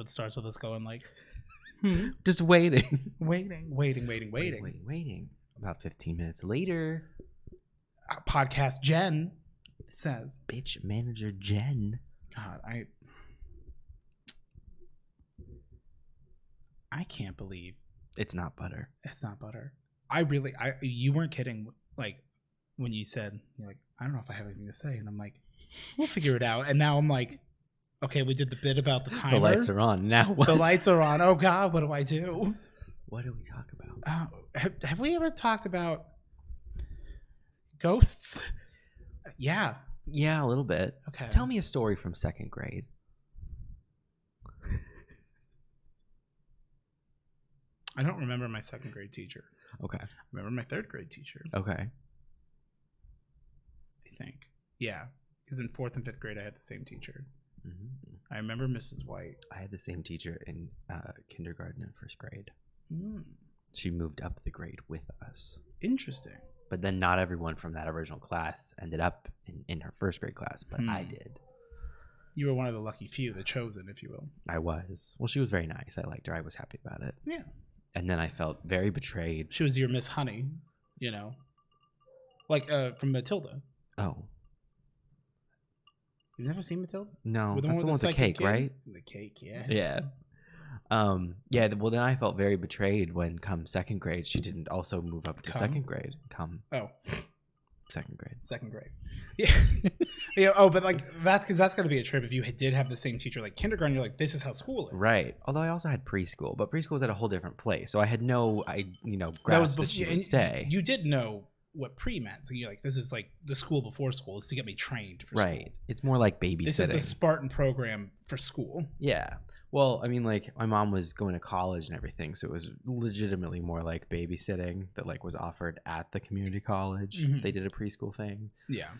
It starts with us going like, just waiting. Waiting. About 15 minutes later, Podcast Jen says, bitch manager Jen. God, I can't believe it's not butter. It's not butter. You weren't kidding. Like when you said, you're like, I don't know if I have anything to say. And I'm like, we'll figure it out. And now I'm like, okay, we did the bit about the timer. The lights are on. Now what? The lights are on. Oh God, what do I do? What do we talk about? Have we ever talked about ghosts? Yeah. Yeah, a little bit. Okay. Tell me a story from second grade. I don't remember my second grade teacher. Okay. I remember my third grade teacher. Okay. I think. Yeah. Because in fourth and fifth grade, I had the same teacher. Mm-hmm. I remember Mrs. White. I had the same teacher in kindergarten and first grade. Mm. She moved up the grade with us. Interesting. But then not everyone from that original class ended up in her first grade class, but I did. You were one of the lucky few, the chosen, if you will. I was. Well, she was very nice. I liked her. I was happy about it. Yeah. And then I felt very betrayed. She was your Miss Honey, you know, like from Matilda. Oh. You've never seen Matilda? No, that's the one with the cake, kid? right? The cake, yeah. Yeah. Yeah, well, then I felt very betrayed when come second grade, she didn't also move up to second grade. Second grade. Yeah. Yeah. Oh, but like that's because that's going to be a trip. If you did have the same teacher like kindergarten, you're like, this is how school is. Right. Although I also had preschool, but preschool was at a whole different place. So I had grasp that she would stay. You did know what pre meant. So you're like, this is like the school before school. It's to get me trained for school. Right. It's more like babysitting. This is the Spartan program for school. Yeah. Well, I mean, like my mom was going to college and everything, so it was legitimately more like babysitting that like was offered at the community college. Mm-hmm. They did a preschool thing. Yeah.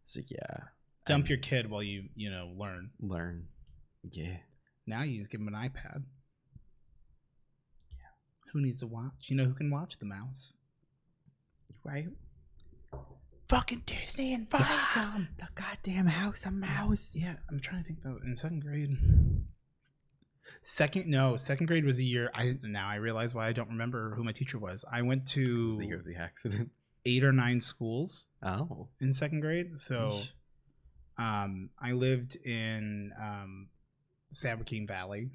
So yeah. Dump your kid while you learn. Learn. Yeah. Now you just give him an iPad. Yeah. Who needs to watch? You know who can watch? The mouse. Right. Fucking Disney and Viacom. The goddamn house of mouse. Yeah, I'm trying to think though. In second grade. Second grade was a year. I realize why I don't remember who my teacher was. I went to it was the year of the accident. 8 or 9 schools. Oh. In second grade, so, I lived in San Joaquin Valley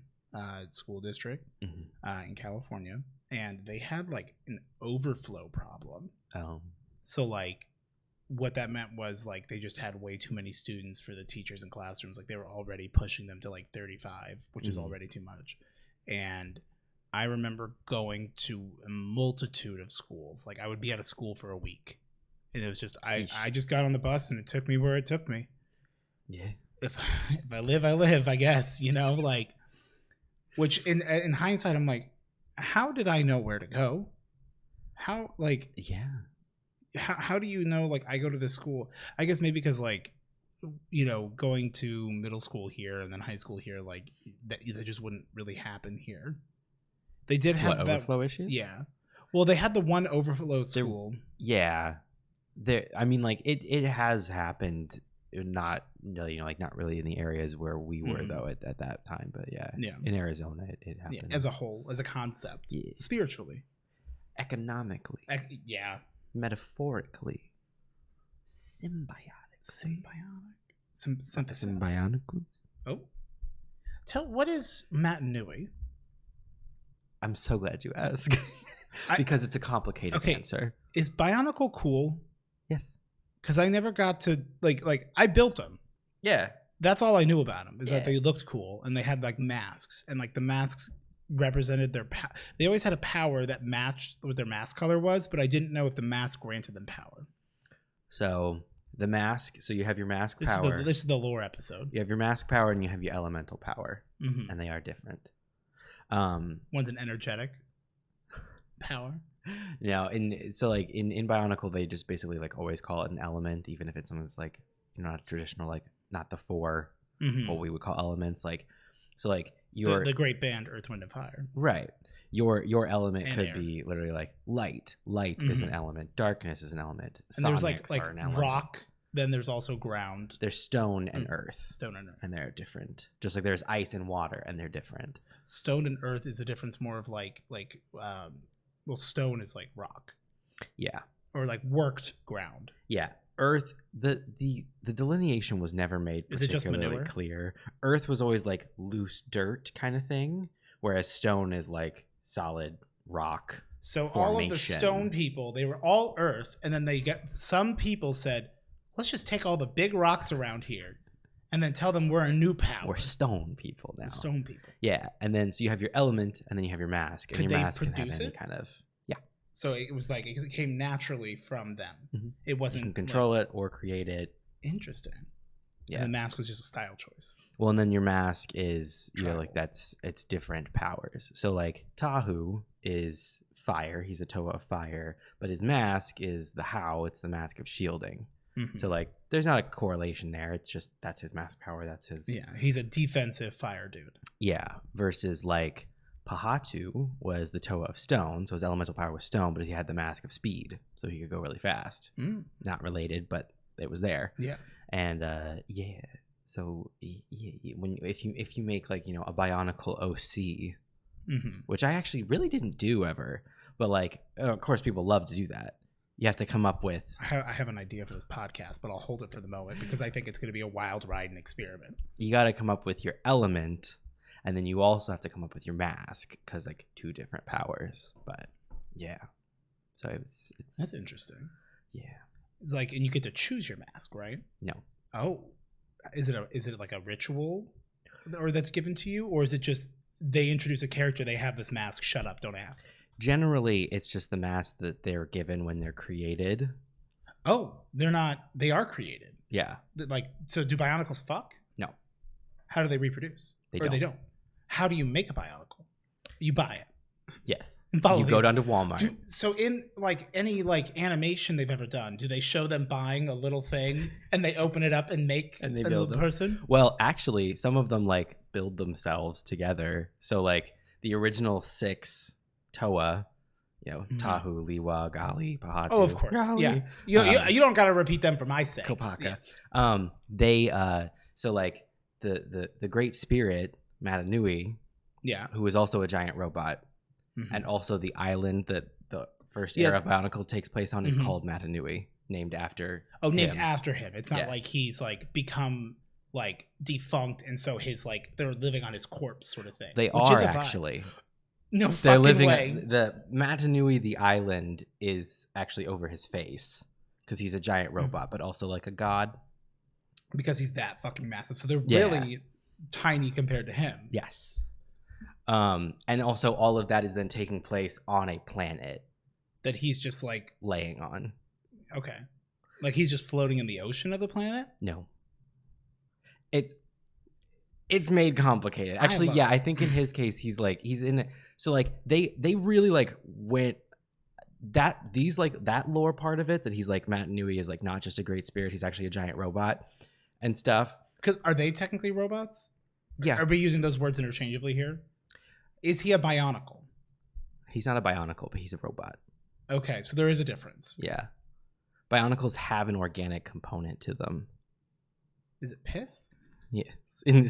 school district in California, and they had like an overflow problem. Oh. So like, what that meant was like they just had way too many students for the teachers in classrooms. Like they were already pushing them to like 35, which is already too much. And I remember going to a multitude of schools. Like I would be at a school for a week, and it was just I just got on the bus and it took me where it took me. Yeah. If I live, I live. I guess like, which in hindsight, I'm like, how did I know where to go? How like yeah. How do you know, like, I go to this school? I guess maybe because, like, going to middle school here and then high school here, like, that just wouldn't really happen here. They did have that overflow issues? Yeah. Well, they had the one overflow school. Yeah. I mean, like, it has happened, not really, not really in the areas where we were, though, at that time. But, yeah. In Arizona, it happened. Yeah, as a whole, as a concept. Yeah. Spiritually. Economically. Yeah. Metaphorically, symbiotic. Oh, what is Matanui? I'm so glad you asked because it's a complicated answer. Is Bionicle cool? Yes, because I never got to like I built them. Yeah, that's all I knew about them is that they looked cool and they had like masks and like the masks represented their they always had a power that matched what their mask color was, but I didn't know if the mask granted them power. So the mask, so you have your mask power. This is the lore episode. You have your mask power and you have your elemental power, and they are different. One's an energetic power. Now, in Bionicle, they just basically like always call it an element, even if it's something that's like not traditional, like not the 4 what we would call elements, like so like. The great band Earth, Wind, and Fire. Right. Your element and could air. be literally like light. Light is an element. Darkness is an element. And there's like rock Then there's also ground. There's stone and earth. Stone and earth. And they're different. Just like there's ice and water, and they're different. Stone and earth is a difference more of well, stone is like rock. Yeah. Or like worked ground. Yeah. Earth, the delineation was never made particularly clear. Earth was always like loose dirt kind of thing, whereas stone is like solid rock. So formation. All of the stone people, they were all earth, and then some people said, let's just take all the big rocks around here and then tell them we're a new power. We're stone people now. The stone people. Yeah. And then so you have your element, and then you have your mask. And Could your they mask produce can have it? any kind of So it was like it came naturally from them. Mm-hmm. It wasn't. You can control it or create it. Interesting. Yeah. And the mask was just a style choice. Well, and then your mask is like it's different powers. So like Tahu is fire. He's a Toa of fire, but his mask is the Hewll. It's the mask of shielding. Mm-hmm. So like there's not a correlation there. It's just that's his mask power. That's his. Yeah, he's a defensive fire dude. Yeah, versus like Pahatu was the Toa of stone, so his elemental power was stone, but he had the mask of speed, so he could go really fast. Not related, but it was there. Yeah. And so if you make like a Bionicle OC, which I actually really didn't do ever, but like of course people love to do that. You have to come up with. I have an idea for this podcast, but I'll hold it for the moment because I think it's going to be a wild ride and experiment. You got to come up with your element. And then you also have to come up with your mask because like 2 different powers. But yeah, so it's that's interesting. Yeah, it's like, and you get to choose your mask, right? No. Oh, is it like a ritual, or that's given to you, or is it just they introduce a character, they have this mask? Shut up, don't ask. Generally, it's just the mask that they're given when they're created. Oh, they're not. They are created. Yeah. Like, so do Bionicles fuck? No. How do they reproduce? They don't. How do you make a Bionicle? You buy it. Yes. You go down to Walmart. So in like any like animation they've ever done, do they show them buying a little thing and they open it up and make and they a build little person? Well, actually, some of them like build themselves together. So like the original 6 Toa, Tahu, Liwa, Gali, Pahatu. Oh, of course. Gali. Yeah. You don't got to repeat them for my sake. Kopaka. Yeah. They so like the Great Spirit Matanui, who is also a giant robot, and also the island that the first era of Bionicle takes place on is called Matanui, named after named after him. It's not like he's like become like defunct and so his like they're living on his corpse sort of thing. They are actually. No fucking way. The Matanui, the island, is actually over his face because he's a giant robot, but also like a god. Because he's that fucking massive, so they're really tiny compared to him. Yes. And also all of that is then taking place on a planet that he's just like laying on. Okay. Like he's just floating in the ocean of the planet? No. It's made complicated. Actually, I think in his case he's in so like they really like went that lore part of it, that he's like Matanui is like not just a great spirit, he's actually a giant robot and stuff. Because are they technically robots? Yeah. Are we using those words interchangeably here? Is he a Bionicle? He's not a Bionicle, but he's a robot. Okay, so there is a difference. Yeah. Bionicles have an organic component to them. Is it piss? Yes,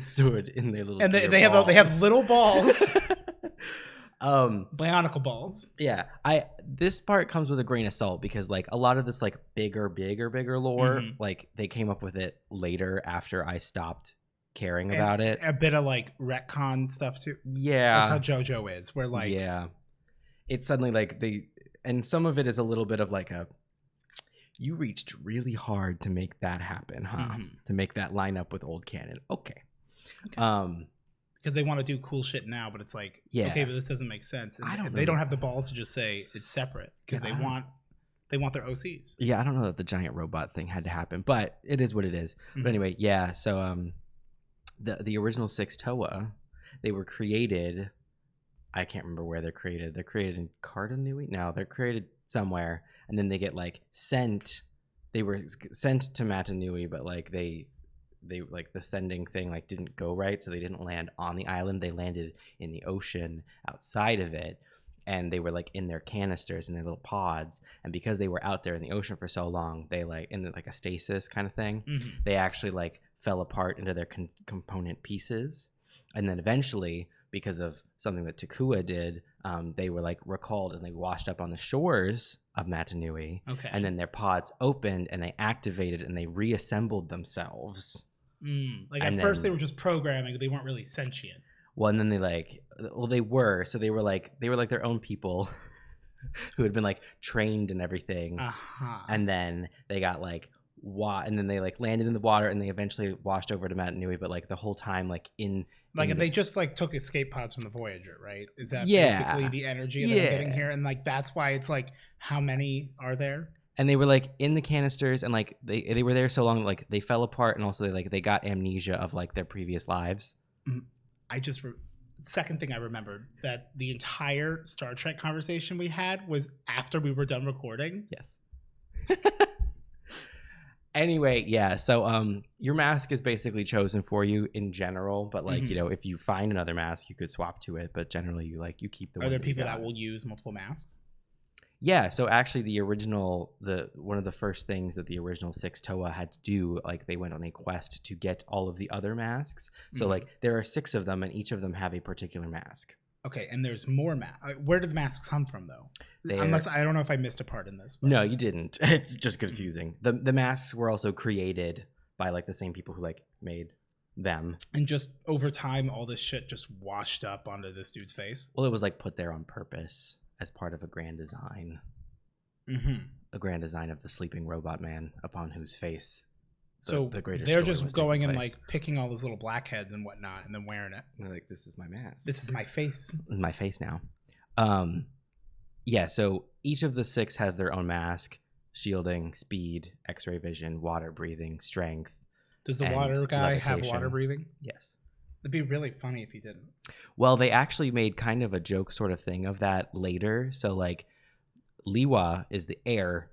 stored in their little. And they have little balls. Bionicle balls. Yeah, this part comes with a grain of salt because like a lot of this like bigger lore, like they came up with it later after I stopped caring about it. A bit of like retcon stuff too. Yeah, that's how JoJo is. Where like it's suddenly like and some of it is a little bit of like you reached really hard to make that happen, huh? To make that line up with old canon. Okay. Because they want to do cool shit now, but it's like, okay, but this doesn't make sense. And they don't have the balls to just say it's separate because they want their OCs. Yeah, I don't know that the giant robot thing had to happen, but it is what it is. But anyway, so the original 6 Toa, they were created. I can't remember where they're created. They're created in Cardanui? No, they're created somewhere, and then they get like sent. They were sent to Matanui, but like they like the sending thing like didn't go right, so they didn't land on the island. They landed in the ocean outside of it, and they were like in their canisters and their little pods, and because they were out there in the ocean for so long, they like in like a stasis kind of thing, they actually like fell apart into their component pieces, and then eventually, because of something that Takua did, they were like recalled and they washed up on the shores of Matanui. Okay. And then their pods opened and they activated and they reassembled themselves. Like And at first then- they were just programming, they weren't really sentient. Well, and then they like, well, they were like their own people who had been like trained and everything. And then they got like and then they like landed in the water and they eventually washed over to Matanui, but like the whole time like they just like took escape pods from the Voyager, right? Is that Yeah. basically the energy that I'm getting here? And like that's why it's like, how many are there? And they were like in the canisters, and like they were there so long, like they fell apart, and also they got amnesia of like their previous lives. Second thing I remembered, that the entire Star Trek conversation we had was after we were done recording. Yes. Anyway, yeah. So your mask is basically chosen for you in general, but like you know, if you find another mask, you could swap to it. But generally, you keep the. Are there people that will use multiple masks? Yeah, so actually one of the first things that the original 6 Toa had to do, like they went on a quest to get all of the other masks. So like there are 6 of them and each of them have a particular mask. Okay, and there's more masks. Where did the masks come from though? Unless I don't know if I missed a part in this. But. No, you didn't. It's just confusing. The masks were also created by like the same people who like made them. And just over time all this shit just washed up onto this dude's face. Well, it was like put there on purpose. As part of a grand design. A grand design of the sleeping robot man upon whose face the greater they're story just was going taking and place. like picking all those little blackheads and whatnot and then wearing it. And they're like, this is my mask. This is my face. This is my face now. Yeah, so each of the 6 have their own mask. Shielding, speed, x-ray vision, water breathing, strength. Does the water guy have levitation. water breathing? Yes. It'd be really funny if he didn't. Well, they actually made kind of a joke sort of thing of that later. So, like, Liwa is the air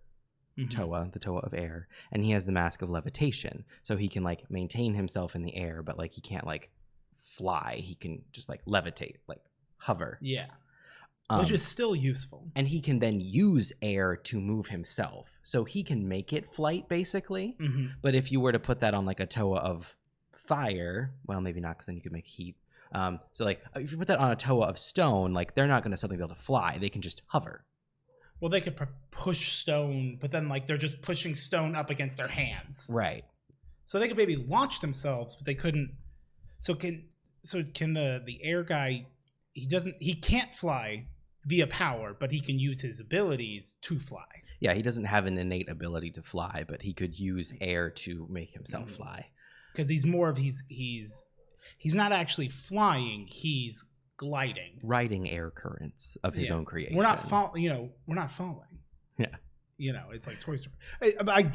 Toa, the Toa of air, and he has the mask of levitation. So he can, like, maintain himself in the air, but, like, he can't, like, fly. He can just, like, levitate, like, hover. Yeah. Which is still useful. And he can then use air to move himself. So he can make it flight, basically. But if you were to put that on, like, a Toa of fire, well, maybe not, because then you could make heat. So like if you put that on a Toa of stone, like they're not going to suddenly be able to fly. They can just hover. Well, they could push stone, but then like they're just pushing stone up against their hands. Right. So they could maybe launch themselves, but they couldn't. So can the air guy? He can't fly via power, but he can use his abilities to fly. Yeah, he doesn't have an innate ability to fly, but he could use air to make himself fly. Because he's more of he's not actually flying, he's gliding, riding air currents of his own creation. We're not falling. Yeah, it's like Toy Story.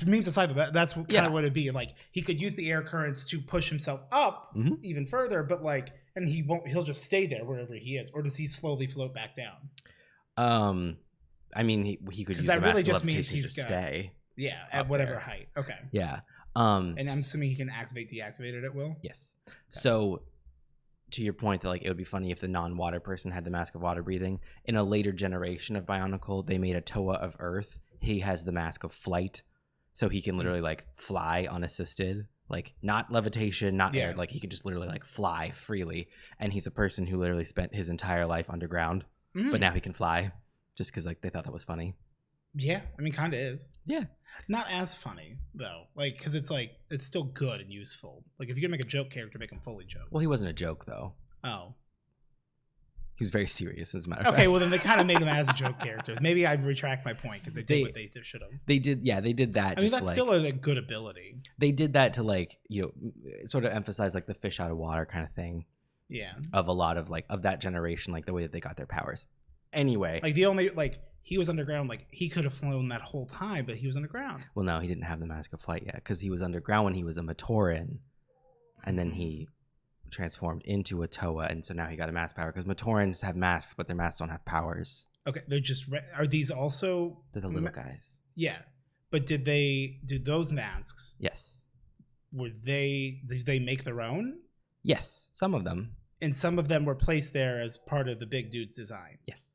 Memes aside, that's kind of what it'd be like. He could use the air currents to push himself up even further, but like, and he'll just stay there wherever he is, or does he slowly float back down? I mean, he could use that the mask really of just means levitation he's to got, stay. Yeah, at whatever height. Okay. Yeah. And I'm assuming he can activate, deactivate it at will? Yes. Okay. So, to your point that like it would be funny if the non-water person had the mask of water breathing. In a later generation of Bionicle, they made a Toa of Earth. He has the mask of flight, so he can literally like fly unassisted, like not levitation, not air. Like he can just literally like fly freely. And he's a person who literally spent his entire life underground, but now he can fly, just because like they thought that was funny. Yeah, I mean, kind of is. Yeah. Not as funny though, like because it's like it's still good and useful. Like if you're gonna make a joke character, make him fully joke. Well, he wasn't a joke though. Oh, he was very serious, as a matter of fact. Okay, well then they kind of made him as a joke character. Maybe I'd retract my point because they did what they should have. They did, yeah, they did that. I mean, that's still a good ability. They did that to like sort of emphasize like the fish out of water kind of thing. Yeah. Of a lot of like of that generation, like the way that they got their powers. Anyway, like the only like. He was underground, like he could have flown that whole time, but he was underground. Well, no, he didn't have the mask of flight yet because he was underground when he was a Matoran, and then he transformed into a Toa, and so now he got a mask power because Matorans have masks, but their masks don't have powers. Okay, they're just are these also? They're the little guys. Yeah, but did those masks? Yes. Did they make their own? Yes, some of them. And some of them were placed there as part of the big dude's design. Yes.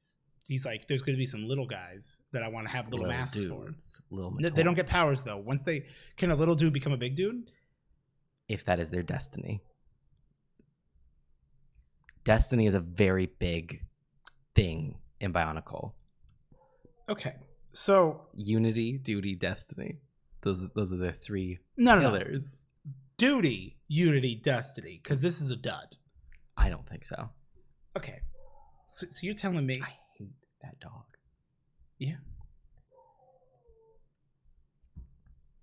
he's like, there's going to be some little guys that I want to have little masks dudes, for. Little They don't get powers though. Once can a little dude become a big dude? If that is their destiny. Destiny is a very big thing in Bionicle. Okay, so unity, duty, destiny. Those are the three pillars. No. Duty, unity, destiny. Because this is a dud. I don't think so. Okay, so you're telling me I hate that dog. Yeah.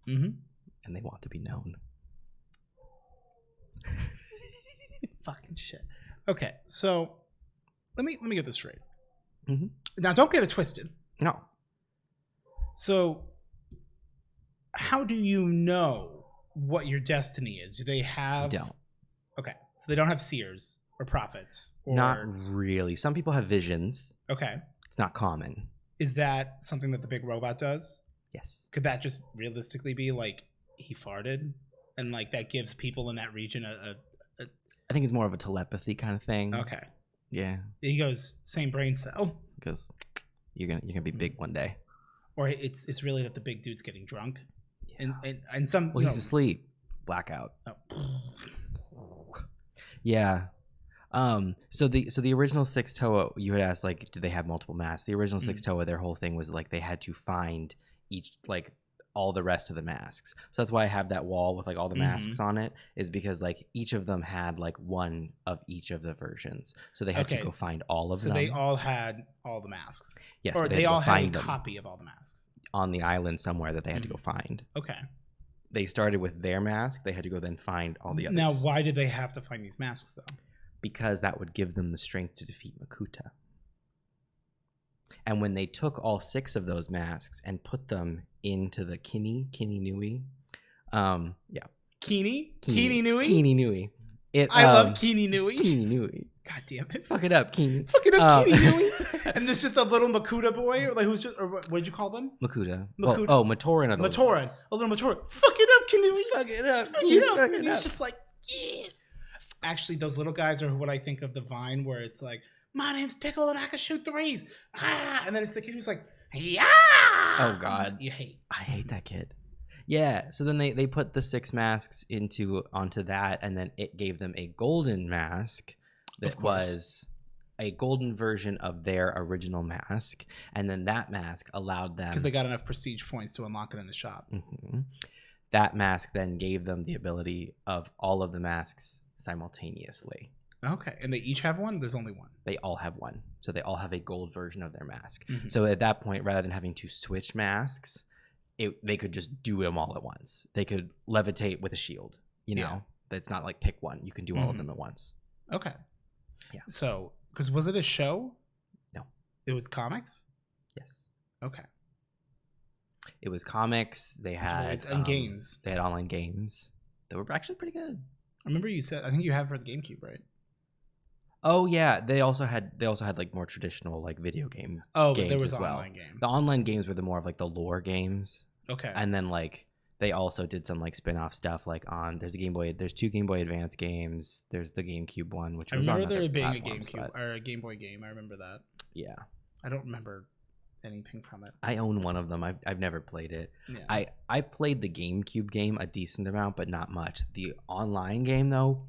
Mm-hmm. And they want to be known. Fucking shit. Okay, so let me get this straight. Mm-hmm. Now, don't get it twisted. No. So, how do you know what your destiny is? Do they have? You don't. Okay, so they don't have seers or prophets. Or... Not really. Some people have visions. Okay. It's not common. Is that something that the big robot does? Yes. Could that just realistically be like he farted, and like that gives people in that region a I think it's more of a telepathy kind of thing. Okay. Yeah. He goes, same brain cell. Because you're gonna be big one day. Or it's really that the big dude's getting drunk. Yeah. And some he's asleep. Blackout. Oh. Yeah. So the original Six Toa, you had asked like, do they have multiple masks? The original Six Toa, their whole thing was like they had to find each like all the rest of the masks. So that's why I have that wall with like all the masks on it, is because like each of them had like one of each of the versions. So they had to go find all of them. So they all had all the masks. Yes. Or they all had a copy of all the masks. On the island somewhere that they had to go find. Okay. They started with their mask. They had to go then find all the others. Now, why did they have to find these masks though? Because that would give them the strength to defeat Makuta. And when they took all 6 of those masks and put them into the Kini Nui, Kini Nui. I love Kini Nui. Kini Nui. God damn it! Fuck it up, Kini. Fuck it up, Kini Nui. And there's just a little Makuta boy, or like who's just, or what did you call them? Makuta. Oh, Matoran. Matoran. A little Matoran. Fuck it up, Kini Nui. Fuck it up. Fuck it up. And he's just like, yeah. Actually, those little guys are what I think of the Vine, where it's like, my name's Pickle and I can shoot threes. Ah, and then it's the kid who's like, yeah. Oh God, I hate that kid. Yeah. So then they put the 6 masks onto that, and then it gave them a golden mask that was a golden version of their original mask, and then that mask allowed them, because they got enough prestige points to unlock it in the shop. Mm-hmm. That mask then gave them the ability of all of the masks simultaneously. Okay, and they each have one? There's only one. They all have one. So they all have a gold version of their mask. Mm-hmm. So at that point, rather than having to switch masks, they could just do them all at once. They could levitate with a shield. You know, it's not like pick one. You can do all of them at once. Okay. Yeah. So, because was it a show? No. It was comics? Yes. Okay. It was comics. They had and games. They had online games that were actually pretty good. I remember you said, I think you have for the GameCube, right? Oh yeah, they also had like more traditional like video game games but there was as well. Online game. The online games were the more of like the lore games. Okay. And then like they also did some like spin-off stuff like there's 2 Game Boy Advance games. There's the GameCube one, which was on other there being a GameCube or a Game Boy game. I remember that. Yeah. I don't remember anything from it. I own one of them. I've never played it. Yeah. I played the GameCube game a decent amount, but not much. The online game though,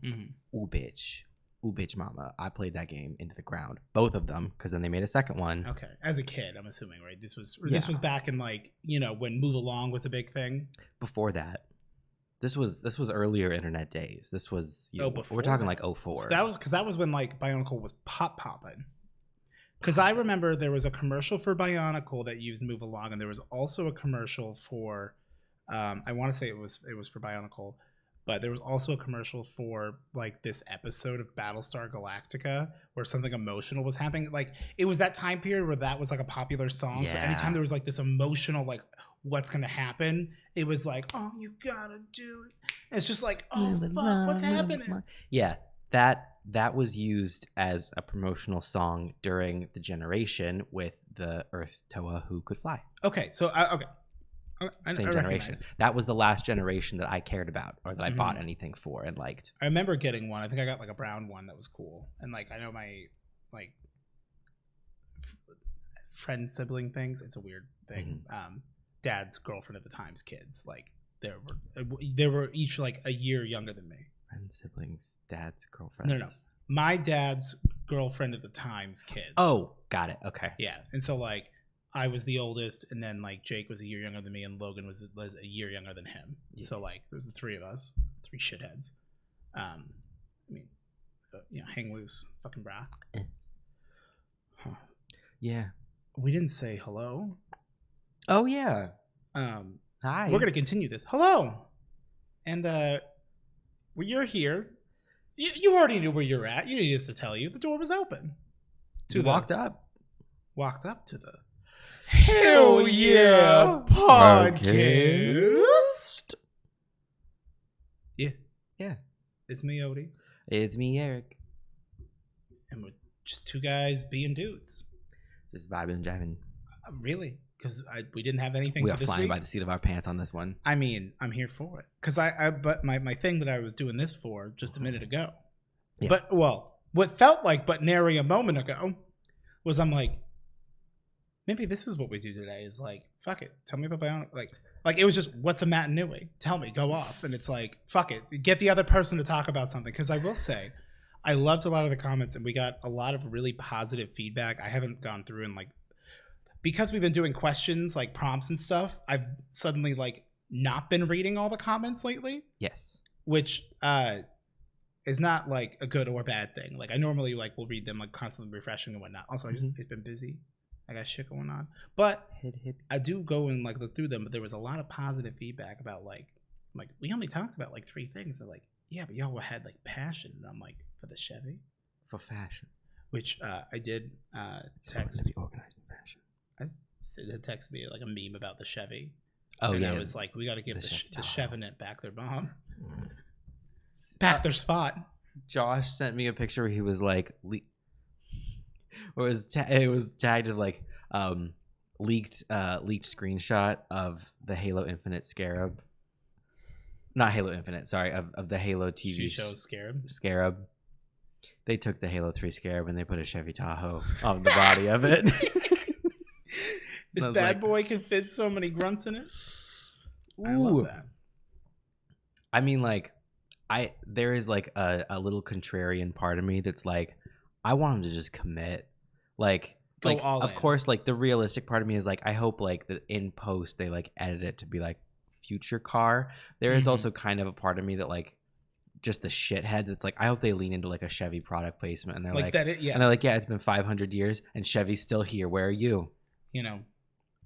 ooh bitch mama, I played that game into the ground, both of them, because then they made a second one. Okay, as a kid, I'm assuming, right? This was back in like, you know, when Move Along was a big thing. Before that, this was earlier internet days. This was before? We're talking like 04. So that was when like Bionicle was popping. Because I remember there was a commercial for Bionicle that used Move Along, and there was also a commercial for, I want to say it was for Bionicle. But there was also a commercial for like this episode of Battlestar Galactica where something emotional was happening. Like it was that time period where that was like a popular song. Yeah. So anytime there was like this emotional, like what's going to happen, it was like, oh, you gotta do it. And it's just like, oh, fuck, what's happening? Yeah, that was used as a promotional song during the generation with the Earth Toa who could fly. Okay, so, okay. Same generation. That was the last generation that I cared about or that I bought anything for and liked. I remember getting one. I think I got like a brown one that was cool. And like I know my like friend sibling things. It's a weird thing. Dad's girlfriend at the time's kids, like they were each like a year younger than me. Friend siblings, dad's girlfriend. No. My dad's girlfriend at the time's kids. Oh, got it. Okay. Yeah, and so like I was the oldest, and then like Jake was a year younger than me, and Logan was a year younger than him. Yeah. So like there's the three of us, three shitheads. I mean, hang loose, fucking bra. Huh. Yeah. We didn't say hello. Oh yeah. Hi. We're gonna continue this. Hello, and well, you're here. You already knew where you're at. You needed us to tell you. The door was open. Walked up to the Hell Yeah podcast. Yeah. It's me, Odie. It's me, Eric. And we're just two guys being dudes. Just vibing and jiving. Really? Because we didn't have anything. We for are this flying week. by the seat of our pants on this one. I mean, I'm here for it. Because but my thing that I was doing this for just a minute ago. Yeah. But what felt like but nary a moment ago was I'm like, maybe this is what we do today. Is like, fuck it. Tell me about my own like it was just, what's a Matt and Nui? Tell me, go off. And it's like, fuck it. Get the other person to talk about something. Because I will say, I loved a lot of the comments, and we got a lot of really positive feedback. I haven't gone through and like, because we've been doing questions, like prompts and stuff, I've suddenly like not been reading all the comments lately. Yes. Which is not like a good or bad thing. Like I normally like will read them, like constantly refreshing and whatnot. Also, it's been busy. I got shit going on. But I do go and like look through them, but there was a lot of positive feedback about like we only talked about like 3 things. They're like, yeah, but y'all had like passion. And I'm like, for the Chevy? For fashion. Which I did text. To be organized in fashion. Sid had texted me like a meme about the Chevy. Oh, and yeah. I was like, we got to give the Chevenet back their bomb. Back their spot. Josh sent me a picture where he was like, it was tagged as like leaked screenshot of the Halo Infinite Scarab. Not Halo Infinite, sorry, of the Halo TV show Scarab. Scarab. They took the Halo 3 Scarab and they put a Chevy Tahoe on the body of it. This bad boy can fit so many grunts in it. Ooh. I love that. I mean, like, there is like a little contrarian part of me that's like, I want him to just commit. Like all of course, like the realistic part of me is like, I hope like that in post they like edit it to be like future car. There is also kind of a part of me that like, just the shithead that's like, I hope they lean into like a Chevy product placement, and they're like that, and they're like, yeah, it's been 500 years and Chevy's still here. Where are you?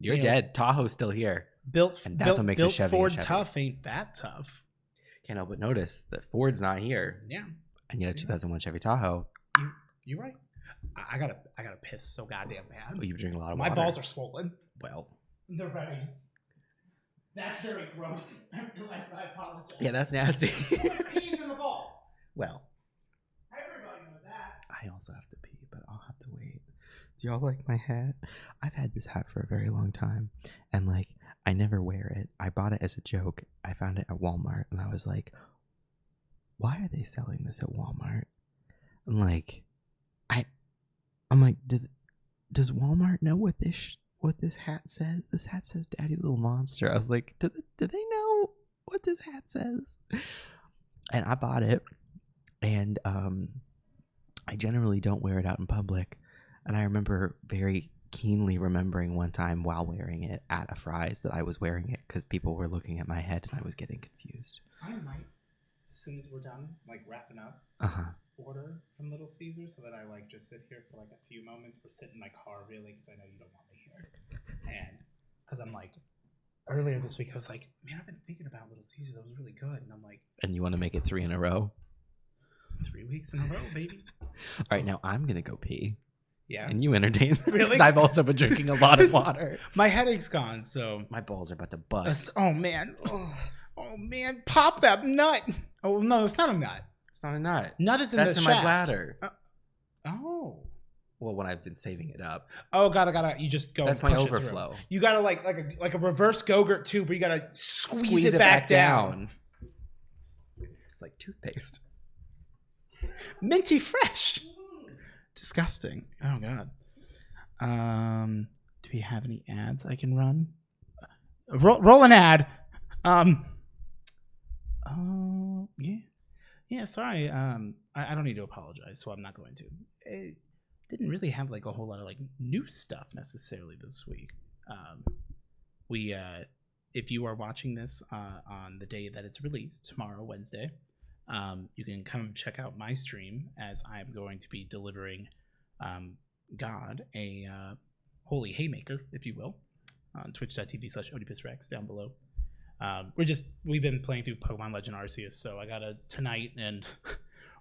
You're dead. Tahoe's still here. What makes a Chevy Ford a Chevy. tough ain't that tough. Can't help but notice that Ford's not here. Yeah, and yet a 2001 Chevy Tahoe. You're right. I gotta piss so goddamn bad. Oh, you've drinking a lot of water. My balls are swollen. Well, they're ready. That's very gross. I realize. I apologize. Yeah, that's nasty. Peas in the ball. Well, everybody knows that. I also have to pee, but I'll have to wait. Do y'all like my hat? I've had this hat for a very long time, and like I never wear it. I bought it as a joke. I found it at Walmart, and I was like, "Why are they selling this at Walmart?" I'm like, does Walmart know what this hat says? This hat says Daddy Little Monster. I was like, do they know what this hat says? And I bought it, and I generally don't wear it out in public. And I remember very keenly remembering one time while wearing it at a Fry's that I was wearing it because people were looking at my head and I was getting confused. I might, as soon as we're done, like wrapping up, order from Little Caesars so that I like just sit here for like a few moments or sit in my car really because I know you don't want me here. And because I'm like, earlier this week I was like, man, I've been thinking about Little Caesars. That was really good. And I'm like, and you want to make it 3 in a row? 3 weeks in a row, baby. All right, now I'm going to go pee. Yeah. And you entertain them. Really? Because I've also been drinking a lot of water. My headache's gone, so. My balls are about to bust. Oh, man. Oh, man. Pop that nut. Oh, no, it's not a nut. It's not a nut. Nut is in That's the in shaft. my bladder. Oh. Well, when I've been saving it up. Oh, got it. You just go. That's and my push overflow. It through. You gotta like a reverse Go-Gurt tube where you gotta squeeze it back down. It's like toothpaste. Minty fresh. Disgusting. Oh god. Do we have any ads I can run? Roll an ad. Yeah. Sorry. I don't need to apologize, so I'm not going to. It didn't really have like a whole lot of like new stuff necessarily this week. If you are watching this on the day that it's released, tomorrow, Wednesday, you can come check out my stream as I'm going to be delivering God a holy haymaker, if you will, on twitch.tv/Odiepus Rex down below. We've been playing through Pokemon Legend Arceus, so I gotta tonight and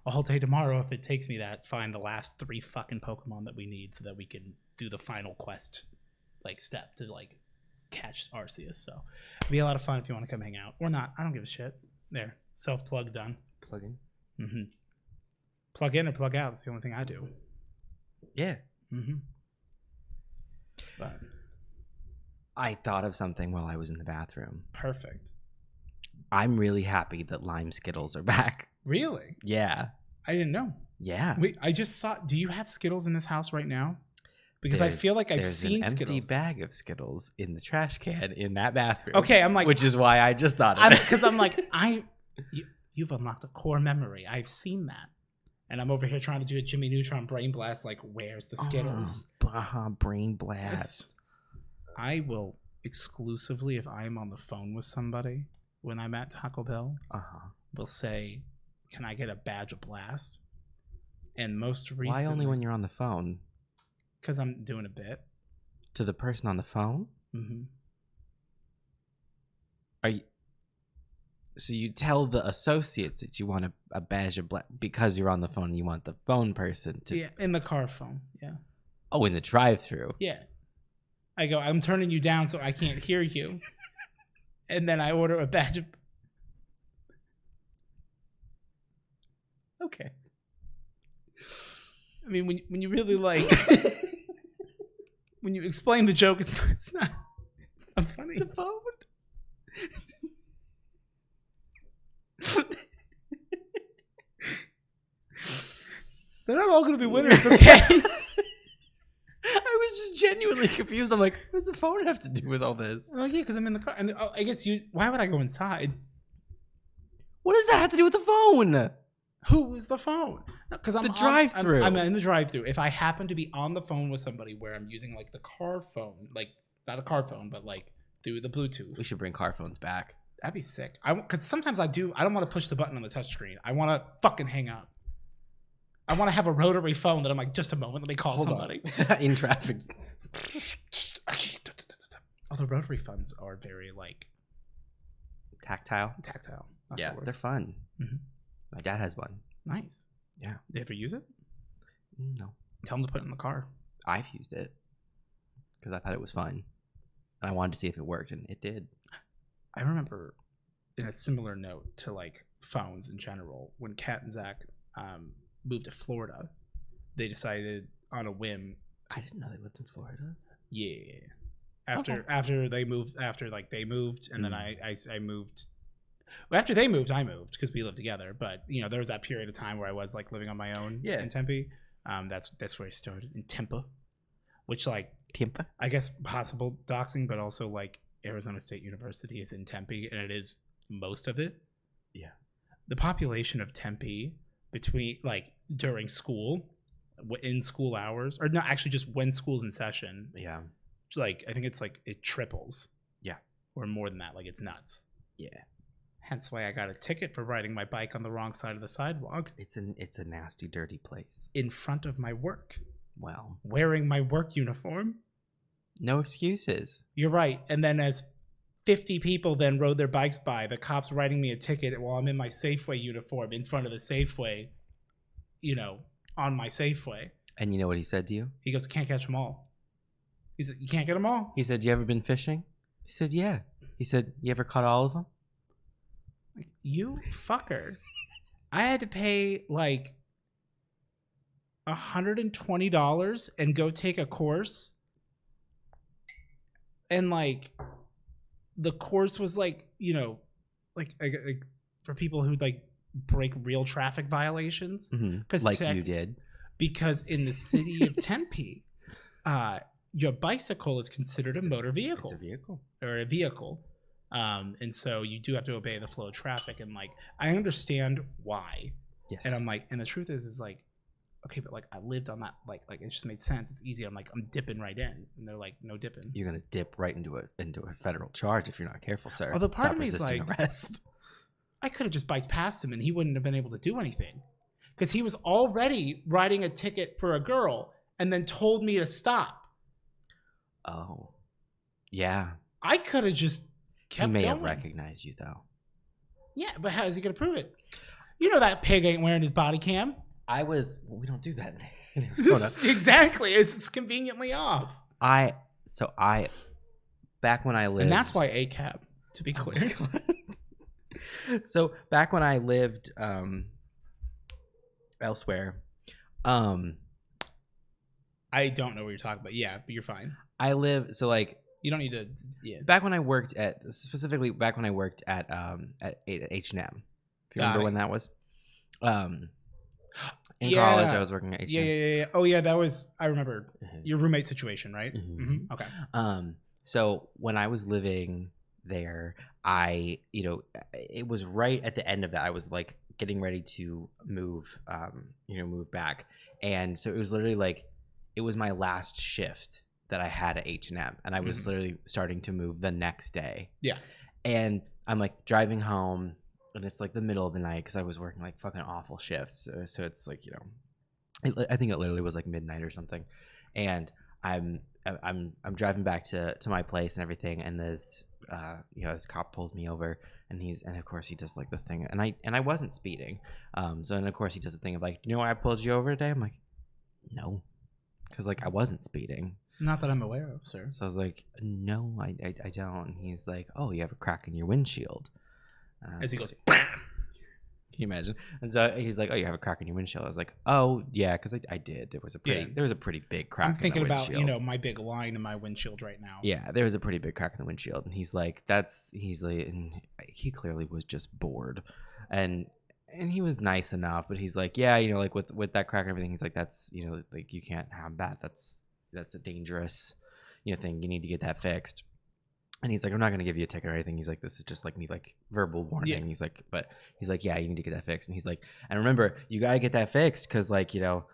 a whole day tomorrow, if it takes me that, find the last 3 fucking Pokemon that we need so that we can do the final quest like step to like catch Arceus. So it'll be a lot of fun if you want to come hang out or not. I don't give a shit. There, self-plug done. Plug in. Mm-hmm. Plug in or plug out. That's the only thing I do. Yeah. Mm-hmm. But I thought of something while I was in the bathroom. Perfect. I'm really happy that lime Skittles are back. Really? Yeah. I didn't know. Yeah. Wait, I just saw. Do you have Skittles in this house right now? Because I feel like I've seen an Skittles. empty bag of Skittles in the trash can in that bathroom. Okay, I'm like, which is why I just thought of it. Because I'm like, you've unlocked a core memory. I've seen that, and I'm over here trying to do a Jimmy Neutron brain blast. Like, where's the Skittles? Brain blast. I will exclusively, if I'm on the phone with somebody when I'm at Taco Bell, will say, "Can I get a badge of blast?" And most recently, why only when you're on the phone? Because I'm doing a bit. To the person on the phone? Mm-hmm. So you tell the associates that you want a badge of black because you're on the phone. You want the phone person to. Yeah, in the car phone. Yeah. Oh, in the drive-through. Yeah. I go, I'm turning you down so I can't hear you, and then I order a badge of. Okay. I mean, when you really like. When you explain the joke, it's not funny. The phone. They're not all going to be winners, okay? I was just genuinely confused. I'm like, what does the phone have to do with all this? Oh yeah, because I'm in the car, and I guess why would I go inside? What does that have to do with the phone? Who is the phone? Because I'm the drive-through. I'm in the drive-through. If I happen to be on the phone with somebody where I'm using like the car phone, like not a car phone, but like through the Bluetooth. We should bring car phones back. That'd be sick. Because sometimes I don't want to push the button on the touchscreen. I want to fucking hang up. I want to have a rotary phone that I'm like, just a moment, let me call somebody. In traffic. Oh, the rotary phones are very like tactile. That's yeah, the word. They're fun. Mm-hmm. My dad has one. Nice. Yeah. Did you ever use it? No. Tell him to put it in the car. I've used it because I thought it was fun. And I wanted to see if it worked, and it did. I remember, in a similar note to like phones in general, when Kat and Zach moved to Florida, they decided on a whim. I didn't know they lived in Florida. Yeah. After they moved, and then I moved. Well, after they moved, I moved because we lived together. But you know, there was that period of time where I was like living on my own in Tempe. That's where I started in Tempe, which like Tempe, I guess possible doxing, but also like Arizona State University is in Tempe, and it is most of it. Yeah, the population of Tempe between like during school, in school hours, or not actually just when school's in session. Yeah, like I think it's like it triples. Yeah, or more than that. Like it's nuts. Yeah. Hence why I got a ticket for riding my bike on the wrong side of the sidewalk. It's a nasty, dirty place. In front of my work. Well. Wearing my work uniform. No excuses. You're right. And then as 50 people then rode their bikes by, the cops writing me a ticket while I'm in my Safeway uniform in front of the Safeway, you know, on my Safeway. And you know what he said to you? He goes, can't catch them all. He said, you can't get them all? He said, you ever been fishing? He said, yeah. He said, you ever caught all of them? Like, you fucker. I had to pay like $120 and go take a course. And like the course was like, you know, like for people who like break real traffic violations. Like you did. Because in the city of Tempe, your bicycle is considered a motor vehicle. It's a vehicle. Or a vehicle. And so you do have to obey the flow of traffic. And like, I understand why. Yes. And I'm like, and the truth is like, okay, but like I lived on that, like it just made sense. It's easy. I'm like, I'm dipping right in. And they're like, no dipping. You're gonna dip right into a federal charge if you're not careful, sir. Although part Stop of me is resisting like, arrest. I could have just biked past him and he wouldn't have been able to do anything. Because he was already writing a ticket for a girl and then told me to stop. Oh. Yeah. I could have just kept going. He may have recognized you, though. Yeah, but how is he going to prove it? You know that pig ain't wearing his body cam. Well, we don't do that in Arizona. Exactly. It's conveniently off. Back when I lived... And that's why ACAB, to be clear. So back when I lived elsewhere, I don't know what you're talking about. Yeah, but you're fine. You don't need to. Yeah. Back when I worked at H&M. If you remember when that was, in college I was working at H&M. Yeah. Oh yeah, that was. I remember your roommate situation, right? Mm-hmm. Okay. So when I was living there, it was right at the end of that. I was like getting ready to move back, and so it was literally like it was my last shift that I had at H&M, and I was literally starting to move the next day. Yeah. And I'm like driving home, and it's like the middle of the night because I was working like fucking awful shifts. So it's like, I think it literally was like midnight or something. And I'm driving back to my place and everything, and this cop pulls me over, and of course he does like the thing, and I wasn't speeding. So of course he does the thing of like, you know why I pulled you over today? I'm like, no, because like I wasn't speeding. Not that I'm aware of, sir. So I was like, no, I don't. And he's like, oh, you have a crack in your windshield. As he goes, can you imagine? And so he's like, oh, you have a crack in your windshield. I was like, oh yeah, because I did. There was a pretty big crack. I'm thinking in the windshield. about my big line in my windshield right now. Yeah, there was a pretty big crack in the windshield, and he's like, and he clearly was just bored, and he was nice enough, but he's like, yeah, like with that crack and everything, he's like, that's like you can't have that. That's a dangerous, thing. You need to get that fixed. And he's like, I'm not going to give you a ticket or anything. He's like, this is just like me, like verbal warning. Yeah. He's like, yeah, you need to get that fixed. And he's like, and remember, you got to get that fixed. Cause like, it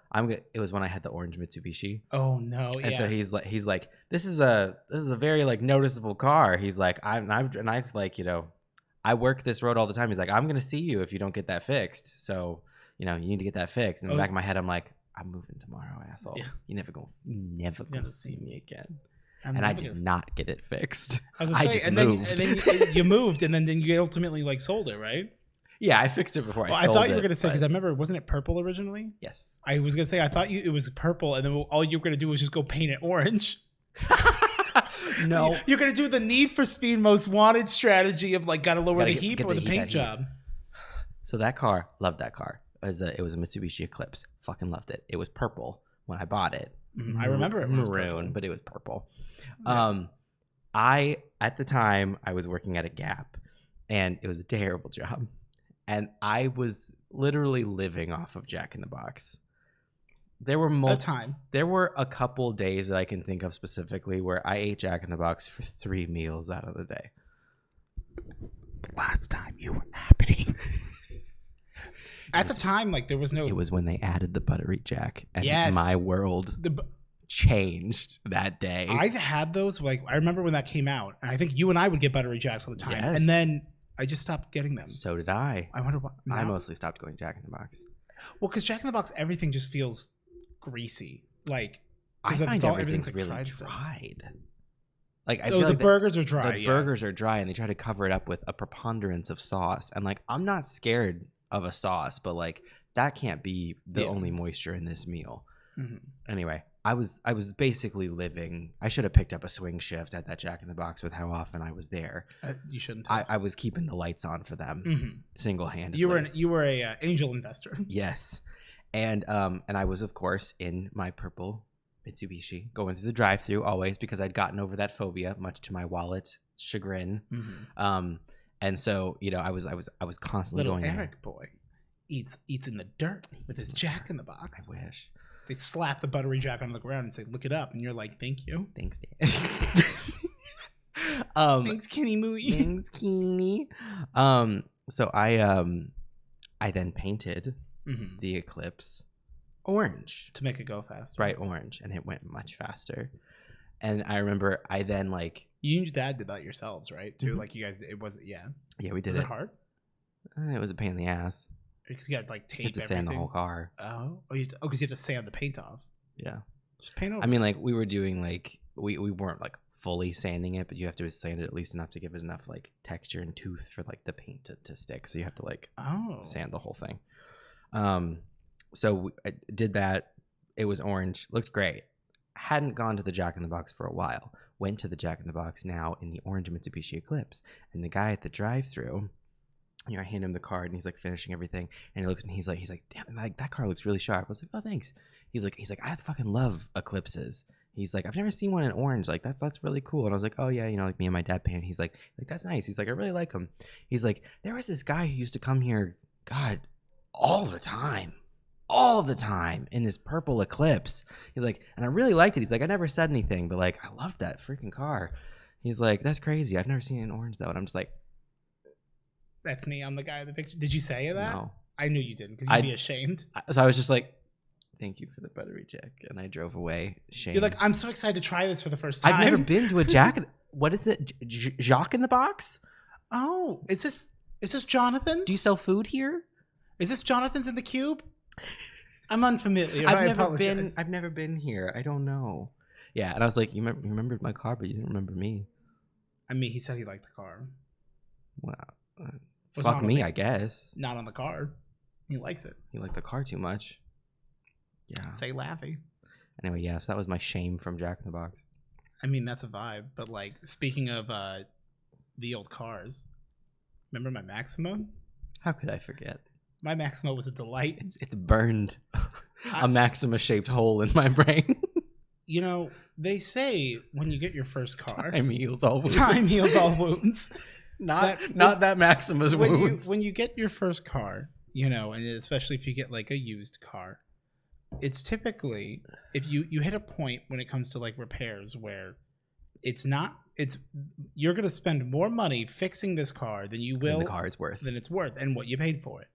was when I had the orange Mitsubishi. Oh no. And so he's like, this is a very like noticeable car. He's like, I work this road all the time. He's like, I'm going to see you if you don't get that fixed. So, you need to get that fixed. In the back of my head, I'm like, I'm moving tomorrow, asshole. Yeah. You never gonna see me again. And I did not get it fixed. I just moved. Then you moved, and then you ultimately like sold it, right? Yeah, I fixed it before I sold it. I thought you were gonna say, because I remember, wasn't it purple originally? Yes. I was gonna say I thought it was purple, and then all you were gonna do was just go paint it orange. No, you're gonna do the Need for Speed Most Wanted strategy of like gotta lower the heat with the paint job. So that car, loved that car. It was a Mitsubishi Eclipse. Fucking loved it. It was purple when I bought it. I remember it was maroon, but it was purple. Yeah. At the time I was working at a Gap, and it was a terrible job, and I was literally living off of Jack in the Box. There were a couple days that I can think of specifically where I ate Jack in the Box for 3 meals out of the day. Last time you were happy. At the time, like there was no. It was when they added the buttery Jack, and my world changed that day. I've had those. Like I remember when that came out, and I think you and I would get buttery Jacks all the time, and then I just stopped getting them. So did I. I wonder why. I mostly stopped going Jack in the Box. Well, because Jack in the Box, everything just feels greasy. Like I find everything's really dried. Like I feel the like burgers are dry. The burgers are dry, and they try to cover it up with a preponderance of sauce. And like I'm not scared of a sauce, but like that can't be the only moisture in this meal. Mm-hmm. Anyway, I was basically living. I should have picked up a swing shift at that Jack in the Box with how often I was there. You shouldn't. I was keeping the lights on for them single-handedly. You were a angel investor. Yes, and I was of course in my purple Mitsubishi going through the drive-thru always because I'd gotten over that phobia, much to my wallet's chagrin. Mm-hmm. And so, I was constantly Little going Eric there. Boy eats in the dirt with his Jack in the Box. I wish. They slap the buttery jack onto the ground and say, "Look it up," and you're like, "Thank you, Thanks, Dad. thanks, Kenny Mooey." Thanks, Kenny. So I then painted the Eclipse orange to make it go faster, bright orange, and it went much faster. And I remember I then like you and your dad did that yourselves, right? Too, like you guys. It was we did. Was it hard? It was a pain in the ass. Because you got like tape. You had to sand the whole car. Because you have to sand the paint off. Yeah. Just paint over. I mean, like we were doing like we weren't like fully sanding it, but you have to sand it at least enough to give it enough like texture and tooth for like the paint to stick. So you have to like sand the whole thing. So I did that. It was orange. Looked great. Hadn't gone to the Jack in the Box for a while. Went to the Jack in the Box now in the orange Mitsubishi Eclipse, and the guy at the drive-thru. I hand him the card and he's like finishing everything, and he looks and he's like, damn, like that car looks really sharp. I was like, oh, thanks. He's like, I fucking love Eclipses. He's like, I've never seen one in orange. Like that's really cool. And I was like, oh yeah, like me and my dad painted. He's like that's nice. He's like, I really like them. He's like, there was this guy who used to come here, God, all the time in this purple Eclipse. He's like, and I really liked it. He's like, I never said anything, but like, I loved that freaking car. He's like, that's crazy. I've never seen it in orange though. And I'm just like, that's me. I'm the guy in the picture. Did you say that? No. I knew you didn't because you'd be ashamed. So I was just like, thank you for the buttery jack. And I drove away. Shame. You're like, I'm so excited to try this for the first time. I've never been to a Jack. What is it? Jacques in the Box? Oh, is this Jonathan's? Do you sell food here? Is this Jonathan's in the Cube? I'm unfamiliar. I've never been here. I don't know. Yeah. And I was like, you remembered my car, but you didn't remember me. I mean, he said he liked the car. Wow. Fuck me, I guess. Not on the card. He likes it. He liked the car too much. Yeah. Say Laffy. Anyway, yes, that was my shame from Jack in the Box. I mean, that's a vibe. But like, speaking of the old cars, remember my Maxima? How could I forget? My Maxima was a delight. It's burned a Maxima-shaped hole in my brain. You know, they say when you get your first car, time heals all wounds. Time heals all wounds. Not that Maxima's wounds. When you get your first car, and especially if you get like a used car, it's typically if you hit a point when it comes to like repairs where you're going to spend more money fixing this car than you will the car is worth than it's worth and what you paid for it.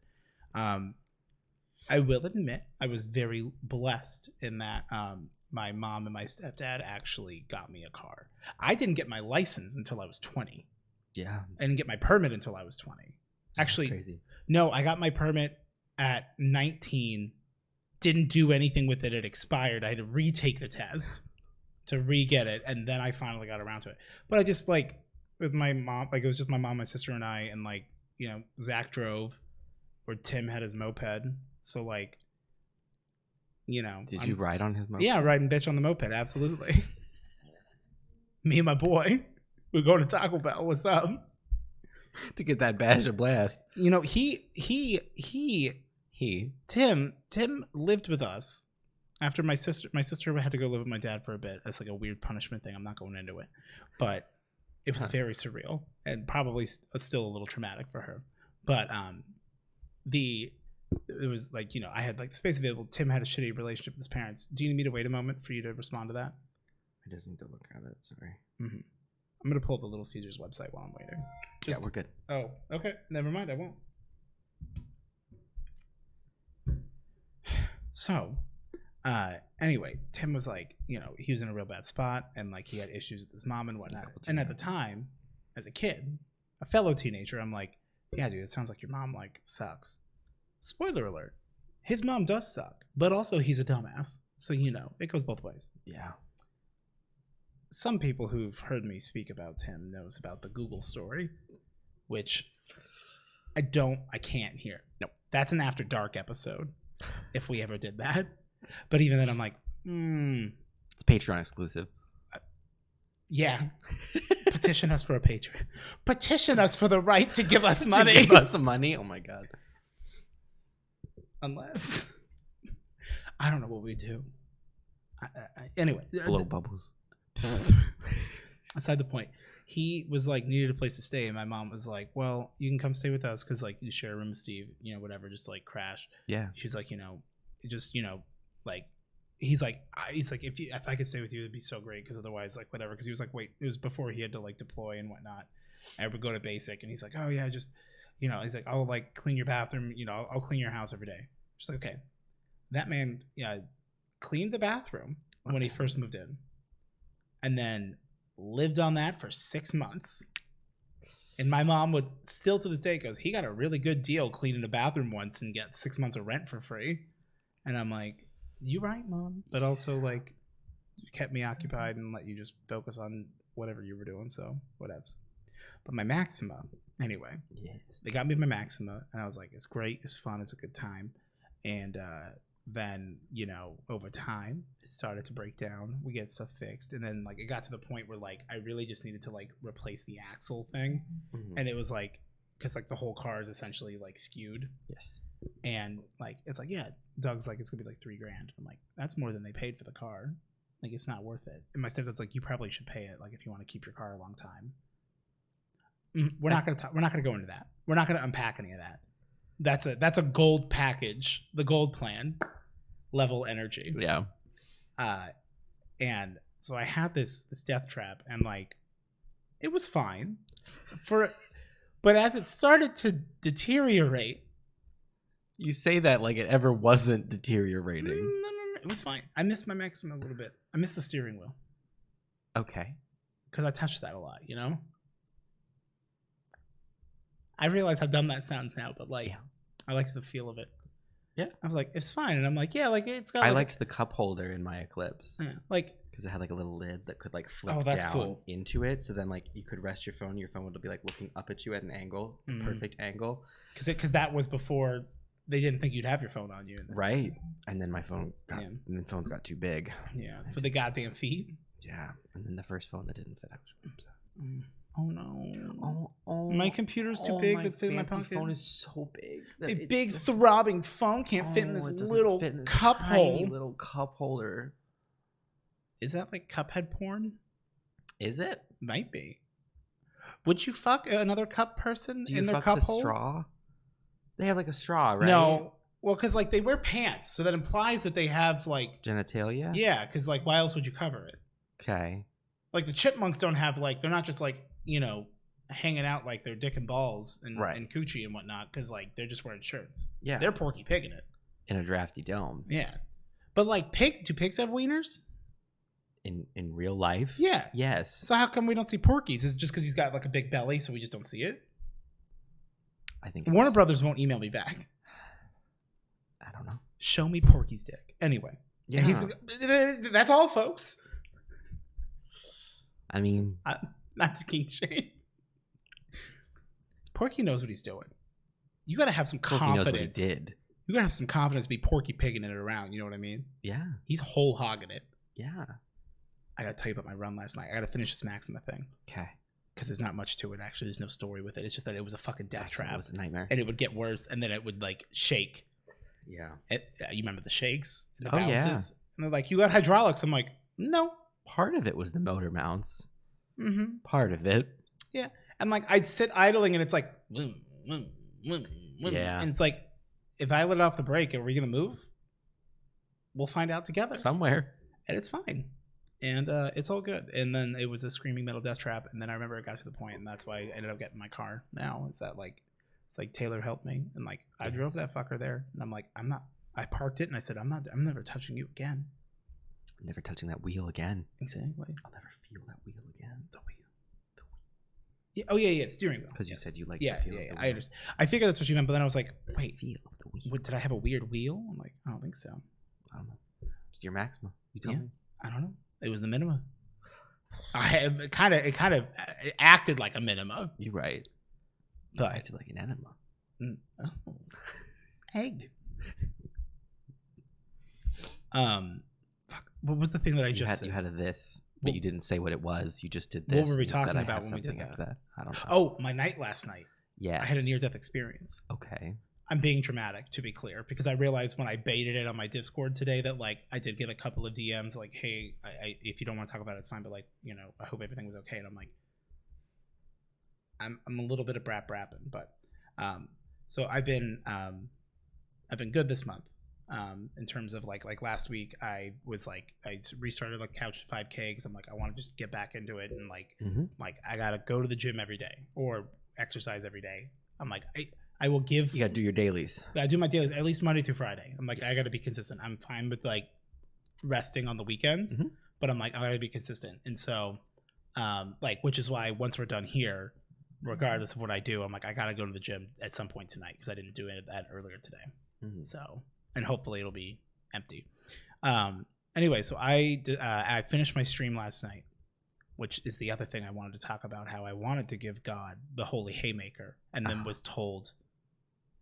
I will admit I was very blessed in that my mom and my stepdad actually got me a car. I didn't get my license until I was 20. Yeah. I didn't get my permit until I was 20. Actually, no, I got my permit at 19. Didn't do anything with it. It expired. I had to retake the test to re-get it, and then I finally got around to it. But I just with my mom, it was just my mom, my sister, and I, and Zach drove, or Tim had his moped. So Did you ride on his moped? Yeah, riding bitch on the moped, absolutely. Me and my boy, we go to Taco Bell. What's up? To get that badge of blast. Tim lived with us after my sister had to go live with my dad for a bit. That's like a weird punishment thing. I'm not going into it, but it was very surreal and probably still a little traumatic for her. But it was I had the space available. Tim had a shitty relationship with his parents. Do you need me to wait a moment for you to respond to that? I just need to look at it. Sorry. Mm-hmm. I'm gonna pull up the Little Caesars website while I'm waiting. Yeah, we're good. Oh, okay. Never mind. I won't. So, anyway, Tim was he was in a real bad spot and he had issues with his mom and whatnot. And at the time, as a kid, a fellow teenager, I'm like, yeah, dude, it sounds like your mom sucks. Spoiler alert. His mom does suck, but also he's a dumbass. So, it goes both ways. Yeah. Some people who've heard me speak about Tim knows about the Google story, which I can't hear. No, that's an After Dark episode if we ever did that. But even then I'm like, It's Patreon exclusive. Yeah. Petition us for a Patreon. Petition us for the right to give us money. To give us money? Oh my God. Unless. I don't know what we do. Anyway. Blow bubbles. Aside the point, he was needed a place to stay, and my mom was like, well, you can come stay with us because you share a room with Steve, whatever, just crash. Yeah. She's like, just he's like if I could stay with you, it'd be so great, because otherwise, like, whatever. Because he was like, wait, it was before he had to like deploy and whatnot. I would go to basic, and he's like, oh yeah, just, you know, he's like, I'll like clean your bathroom, you know, I'll clean your house every day. Just like, okay, that man, yeah, cleaned the bathroom when he first moved in, and then lived on that for 6 months. And my mom would still to this day goes, he got a really good deal cleaning the bathroom once and get 6 months of rent for free. And I'm like, you right, Mom, but also like kept me occupied and let you just focus on whatever you were doing. So whatevs. But my Maxima, anyway, yes, they got me my Maxima, and I was like, it's great, it's fun, it's a good time. And then, you know, over time it started to break down. We get stuff fixed, and then like it got to the point where like I really just needed to like replace the axle thing. And it was like, because like the whole car is essentially like skewed. Yes. And like it's like, yeah, Doug's like, it's gonna be like $3,000. I'm like, that's more than they paid for the car. Like, it's not worth it. And my stepdad's like, you probably should pay it, like, if you want to keep your car a long time. We're not gonna go into that. We're not gonna unpack any of that. That's a gold package, the gold plan level energy. Yeah. And so I had this death trap, and like it was fine but as it started to deteriorate. You say that like it ever wasn't deteriorating. No, it was fine. I missed my Maxima a little bit. I missed the steering wheel. Okay. Because I touched that a lot, you know? I realize how dumb that sounds now, but like, yeah. I liked the feel of it. Yeah. I was like, it's fine. And I'm like, yeah, like it's got. Like I liked the cup holder in my Eclipse. Yeah, like, because it had like a little lid that could like flip down into it. So then like you could rest your phone. Your phone would be like looking up at you at an angle, perfect angle. Because that was before they didn't think you'd have your phone on you. Right. And then my phone got, and then phones got too big. Yeah. For the goddamn feet. Yeah. And then the first phone that didn't fit, I was upset. Oh no! Oh, my computer's too big to fit in my pocket. Phone is so big. A big throbbing phone can't fit in this little cup hole. Little cup holder. Is that like Cuphead porn? Is it? Might be. Would you fuck another cup person in their cup hole? Straw? They have like a straw, right? No. Well, because like they wear pants, so that implies that they have like genitalia. Yeah, because like why else would you cover it? Okay. Like the chipmunks don't have like, they're not just like, you know, hanging out like their dick and balls and coochie and whatnot, because like they're just wearing shirts. Yeah. They're Porky Pigging it. In a drafty dome. Yeah. But like do pigs have wieners? In real life? Yeah. Yes. So how come we don't see Porky's? Is it just because he's got like a big belly so we just don't see it? I think Warner Brothers won't email me back. I don't know. Show me Porky's dick. Anyway. Yeah. That's all, folks. I mean, not to king shame. Porky knows what he's doing. You got to have some confidence. Porky knows what he did. You got to have some confidence to be Porky Pigging it around. You know what I mean? Yeah. He's whole hogging it. Yeah. I got to tell you about my run last night. I got to finish this Maxima thing. Okay. Because there's not much to it, actually. There's no story with it. It's just that it was a fucking death trap. It was a nightmare. And it would get worse, and then it would, like, shake. Yeah. You remember the shakes? Oh, yeah. And they're like, you got hydraulics. I'm like, no. Part of it was the motor mounts. Mm-hmm. Part of it. Yeah. And, like, I'd sit idling, and it's like, vroom, vroom, vroom, vroom. Yeah. And it's like, if I let off the brake, are we going to move? We'll find out together. Somewhere. And it's fine. And it's all good. And then it was a screaming metal death trap. And then I remember it got to the point, and that's why I ended up getting my car now. Is that like, it's like Taylor helped me, and like I drove that fucker there, and I'm like, I parked it, and I said, I'm never touching you again. Never touching that wheel again. Exactly. I'll never feel that wheel again. The wheel. Yeah. Oh yeah, steering wheel. Because you said you like. Yeah, the feel yeah. of the wheel. I understand. I figured that's what you meant, but then I was like, wait, feel of the wheel. What, did I have a weird wheel? I'm like, I don't think so. I don't know. It's your Maxima. You tell me. I don't know. It was the minima. It kind of acted like a minima. You're right. But it acted like an enema. Oh. Egg. Fuck. What was the thing that I just said? You had a this, but you didn't say what it was. You just did this. What were we talking about when we did that? I don't know. Oh, my night last night. Yeah. I had a near-death experience. Okay. I'm being dramatic, to be clear, because I realized when I baited it on my Discord today that like I did get a couple of DMs like, hey, I if you don't want to talk about it, it's fine, but like, you know, I hope everything was okay. And I'm like, I'm a little bit of brapping, but so I've been good this month. In terms of like last week, I was like, I restarted like Couch to 5K because I'm like, I want to just get back into it, and like, like I gotta go to the gym every day or exercise every day. I'm like, I will give. You gotta do your dailies. I do my dailies at least Monday through Friday. I'm like, I gotta be consistent. I'm fine with like resting on the weekends, but I'm like, I gotta be consistent. And so, like, which is why once we're done here, regardless of what I do, I'm like, I gotta go to the gym at some point tonight because I didn't do that earlier today. So. And hopefully it'll be empty. Anyway, so I finished my stream last night, which is the other thing I wanted to talk about, how I wanted to give God the holy haymaker and then was told,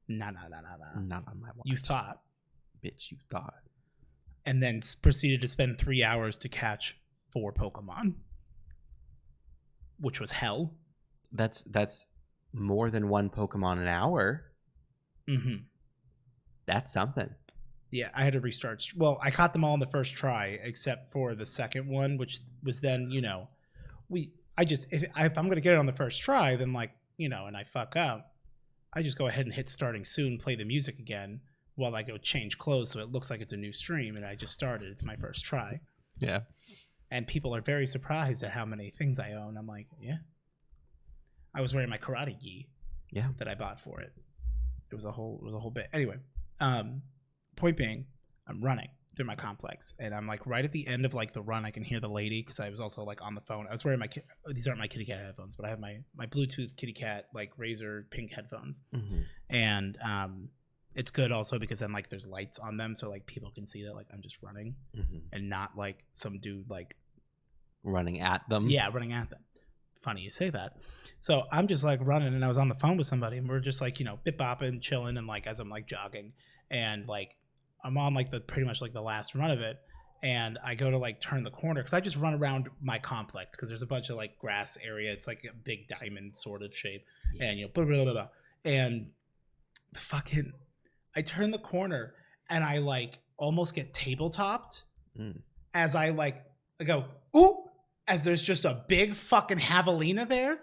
nah. Not on my watch. You thought. Bitch, you thought. And then proceeded to spend 3 hours to catch 4 Pokemon, which was hell. That's more than 1 Pokemon an hour. That's something. Yeah, I had to restart. Well, I caught them all in the first try, except for the second one, which was then, if I'm going to get it on the first try, then like, and I fuck up, I just go ahead and hit starting soon, play the music again while I go change clothes so it looks like it's a new stream and I just started. It's my first try. Yeah. And people are very surprised at how many things I own. I'm like, yeah. I was wearing my karate gi that I bought for it. It was a whole bit. Anyway. Point being, I'm running through my complex, and I'm like right at the end of like the run. I can hear the lady because I was also like on the phone. I was wearing these aren't my kitty cat headphones, but I have my Bluetooth kitty cat like Razer pink headphones, and it's good also because then like there's lights on them, so like people can see that like I'm just running and not like some dude like running at them. Yeah, running at them. Funny you say that. So I'm just like running, and I was on the phone with somebody, and we're just like bit bopping, chilling, and like as I'm like jogging, and like I'm on like pretty much like the last run of it, and I go to like turn the corner because I just run around my complex because there's a bunch of like grass area. It's like a big diamond sort of shape, and blah, blah, blah, blah. And I turn the corner and I like almost get tabletopped as I go ooh. As there's just a big fucking javelina there.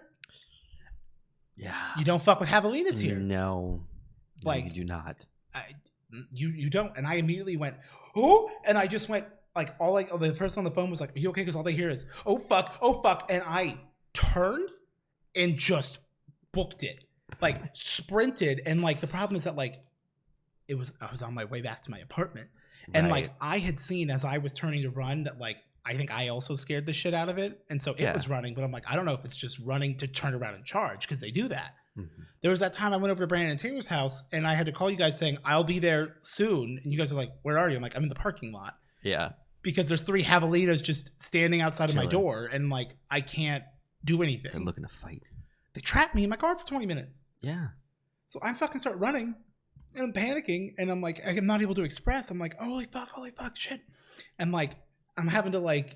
Yeah. You don't fuck with javelinas here. No. Like, you do not. You don't. And I immediately went, oh, and I just went like the person on the phone was like, are you okay? Because all they hear is, oh fuck. And I turned and just booked it. Like sprinted. And like the problem is that like I was on my way back to my apartment. And like I had seen as I was turning to run that like I think I also scared the shit out of it. And so it was running, but I'm like, I don't know if it's just running to turn around and charge because they do that. There was that time I went over to Brandon and Taylor's house and I had to call you guys saying, I'll be there soon. And you guys are like, where are you? I'm like, I'm in the parking lot. Yeah. Because there's 3 javelinas just standing outside of my door and like, I can't do anything. They're looking to fight. They trapped me in my car for 20 minutes. Yeah. So I fucking start running and I'm panicking and I'm like, I'm not able to express. I'm like, holy fuck, shit. And like, I'm having to like,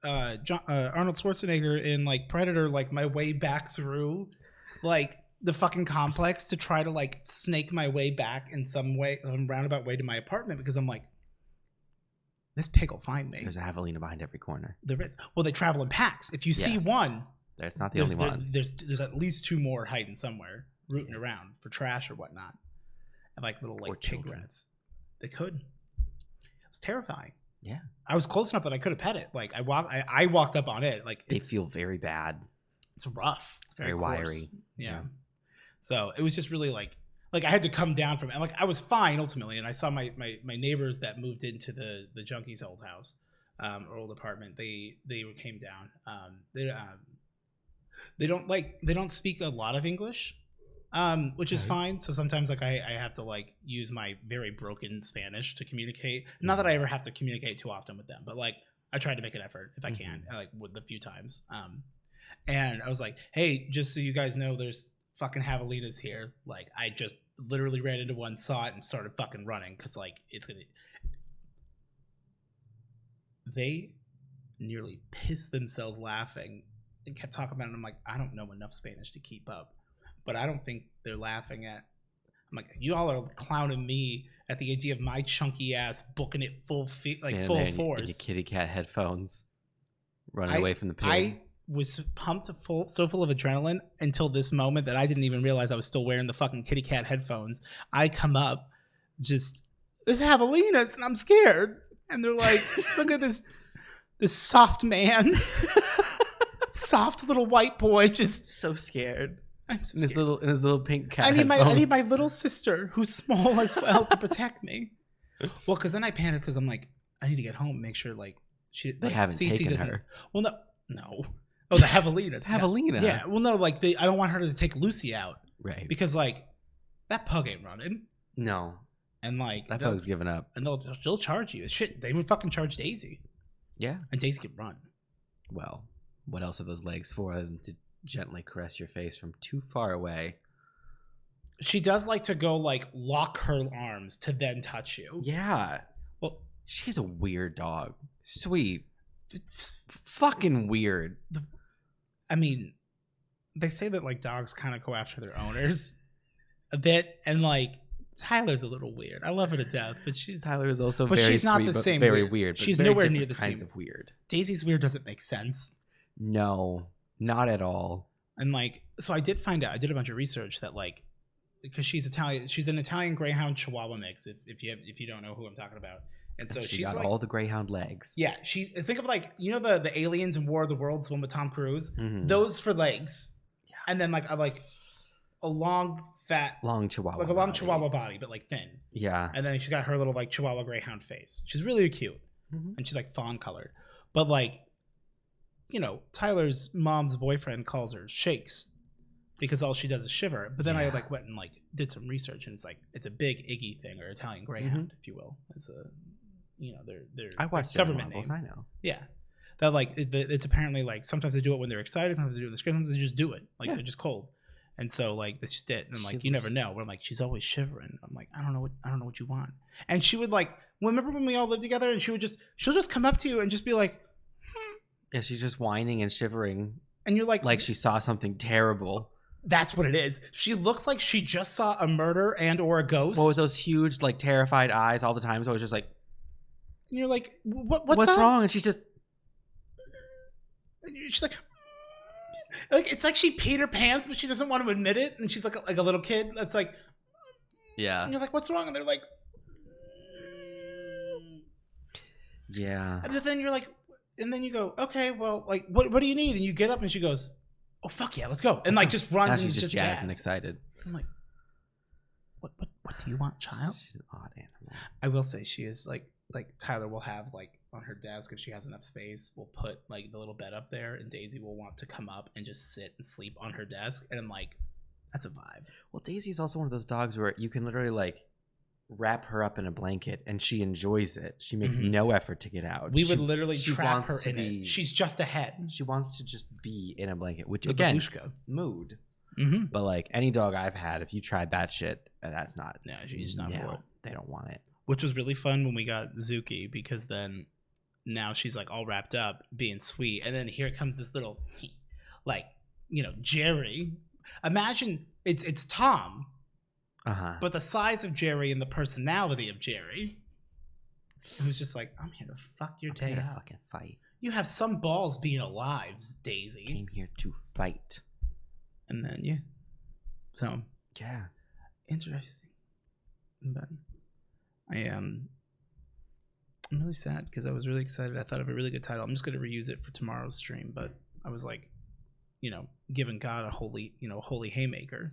Arnold Schwarzenegger in like Predator, like my way back through like the fucking complex to try to like snake my way back in some way, roundabout way to my apartment because I'm like, this pig will find me. There's a javelina behind every corner. There is. Well, they travel in packs. If you see one, that's not the only one. There's at least 2 more hiding somewhere, rooting around for trash or whatnot, and like little like pig rats. They could. It was terrifying. Yeah, I was close enough that I could have pet it. Like I walked up on it. Like they feel very bad. It's rough. It's very wiry. Yeah. So it was just really like I had to come down from it. Like I was fine ultimately, and I saw my neighbors that moved into the junkie's old house, or old apartment. They came down. They don't speak a lot of English. Which is fine. So sometimes like I have to like use my very broken Spanish to communicate. Not that I ever have to communicate too often with them, but like I try to make an effort if I can, like with the few times. And I was like, hey, just so you guys know, there's fucking javelinas here. Like I just literally ran into one, saw it, and started fucking running because like they nearly pissed themselves laughing and kept talking about it. And I'm like, I don't know enough Spanish to keep up. But I don't think they're laughing at. I'm like, you all are clowning me at the idea of my chunky ass booking it full force. In your kitty cat headphones, running away from the pig. I was pumped, so full of adrenaline until this moment that I didn't even realize I was still wearing the fucking kitty cat headphones. I come up, just there's javelinas and I'm scared. And they're like, look at this soft man. Soft little white boy, just so scared. I'm so scared. In his little pink cat. I need my little sister, who's small as well, to protect me. Well, because then I panic because I'm like, I need to get home, make sure like they haven't taken her. Well, no. Oh, the javelinas. Javelina. Yeah. Well, no, like I don't want her to take Lucy out, right? Because like that pug ain't running. No. And like that pug's given up. And they'll charge you. Shit, they would fucking charge Daisy. Yeah. And Daisy can run. Well, what else are those legs for than to gently caress your face from too far away? She does like to go like lock her arms to then touch you. Yeah. Well, she's a weird dog. Sweet. Fucking weird. I mean, they say that like dogs kind of go after their owners a bit, and like Tyler's a little weird. I love her to death, but Tyler is also but very she's not sweet, the same very weird. weird. She's very nowhere near the kinds same of weird. Daisy's weird doesn't make sense. No, not at all. And like, so I did find out. I did a bunch of research that like, because she's Italian, she's an Italian Greyhound Chihuahua mix. If you don't know who I'm talking about, and so she's got like, all the Greyhound legs. Yeah, think of like, you know the Aliens in War of the Worlds, the one with Tom Cruise. Mm-hmm. Those for legs, yeah. And then like a long fat Chihuahua, like a long Chihuahua body, but like thin. Yeah. And then she's got her little like Chihuahua Greyhound face. She's really cute, and she's like fawn colored, but like, you know, Tyler's mom's boyfriend calls her Shakes because all she does is shiver. But then I like went and like did some research, and it's a big Iggy thing, or Italian Greyhound, if you will. It's a, you know, they're I watched government Marbles, name. I know. Yeah, that like it's apparently like sometimes they do it when they're excited, sometimes they do it in the script, sometimes they just do it like they're just cold. And so like that's just it. And I'm like, you never know. But I'm like, she's always shivering. I'm like, I don't know what you want. And she would like, remember when we all lived together, and she'll just come up to you and just be like, yeah, she's just whining and shivering, and you're like she saw something terrible. That's what it is. She looks like she just saw a murder and or a ghost. Well, with those huge like terrified eyes all the time, so I was just like, and you're like, what's up? wrong? And she's like it's like she peed her pants, but she doesn't want to admit it, and she's like a little kid that's like, yeah. And you're like, what's wrong? And they're like, yeah. And then you're like, and then you go, okay, well, like, what do you need? And you get up, and she goes, oh fuck yeah, let's go, and like just runs. And she's just jazzed and excited. I'm like, what do you want, child? She's an odd animal. I will say she is like Tyler will have like on her desk, if she has enough space, we'll put like the little bed up there, and Daisy will want to come up and just sit and sleep on her desk, and I'm like, that's a vibe. Well, Daisy's also one of those dogs where you can literally like wrap her up in a blanket and she enjoys it. She makes no effort to get out. We would literally trap her in it. She's just ahead. She wants to just be in a blanket, which the again, babushka. Mood. But like any dog I've had, if you tried that shit, that's not. No, she's not for it. They don't want it. Which was really fun when we got Zuki, because then now she's like all wrapped up, being sweet, and then here comes this little, like, you know, Jerry. Imagine it's Tom. But the size of Jerry and the personality of Jerry, who's just like, I'm here to fuck your day up. Fucking fight. You have some balls being alive, Daisy. Came here to fight. And then so interesting. But I'm really sad because I was really excited. I thought of a really good title. I'm just gonna reuse it for tomorrow's stream, but I was like, you know, giving God a holy haymaker,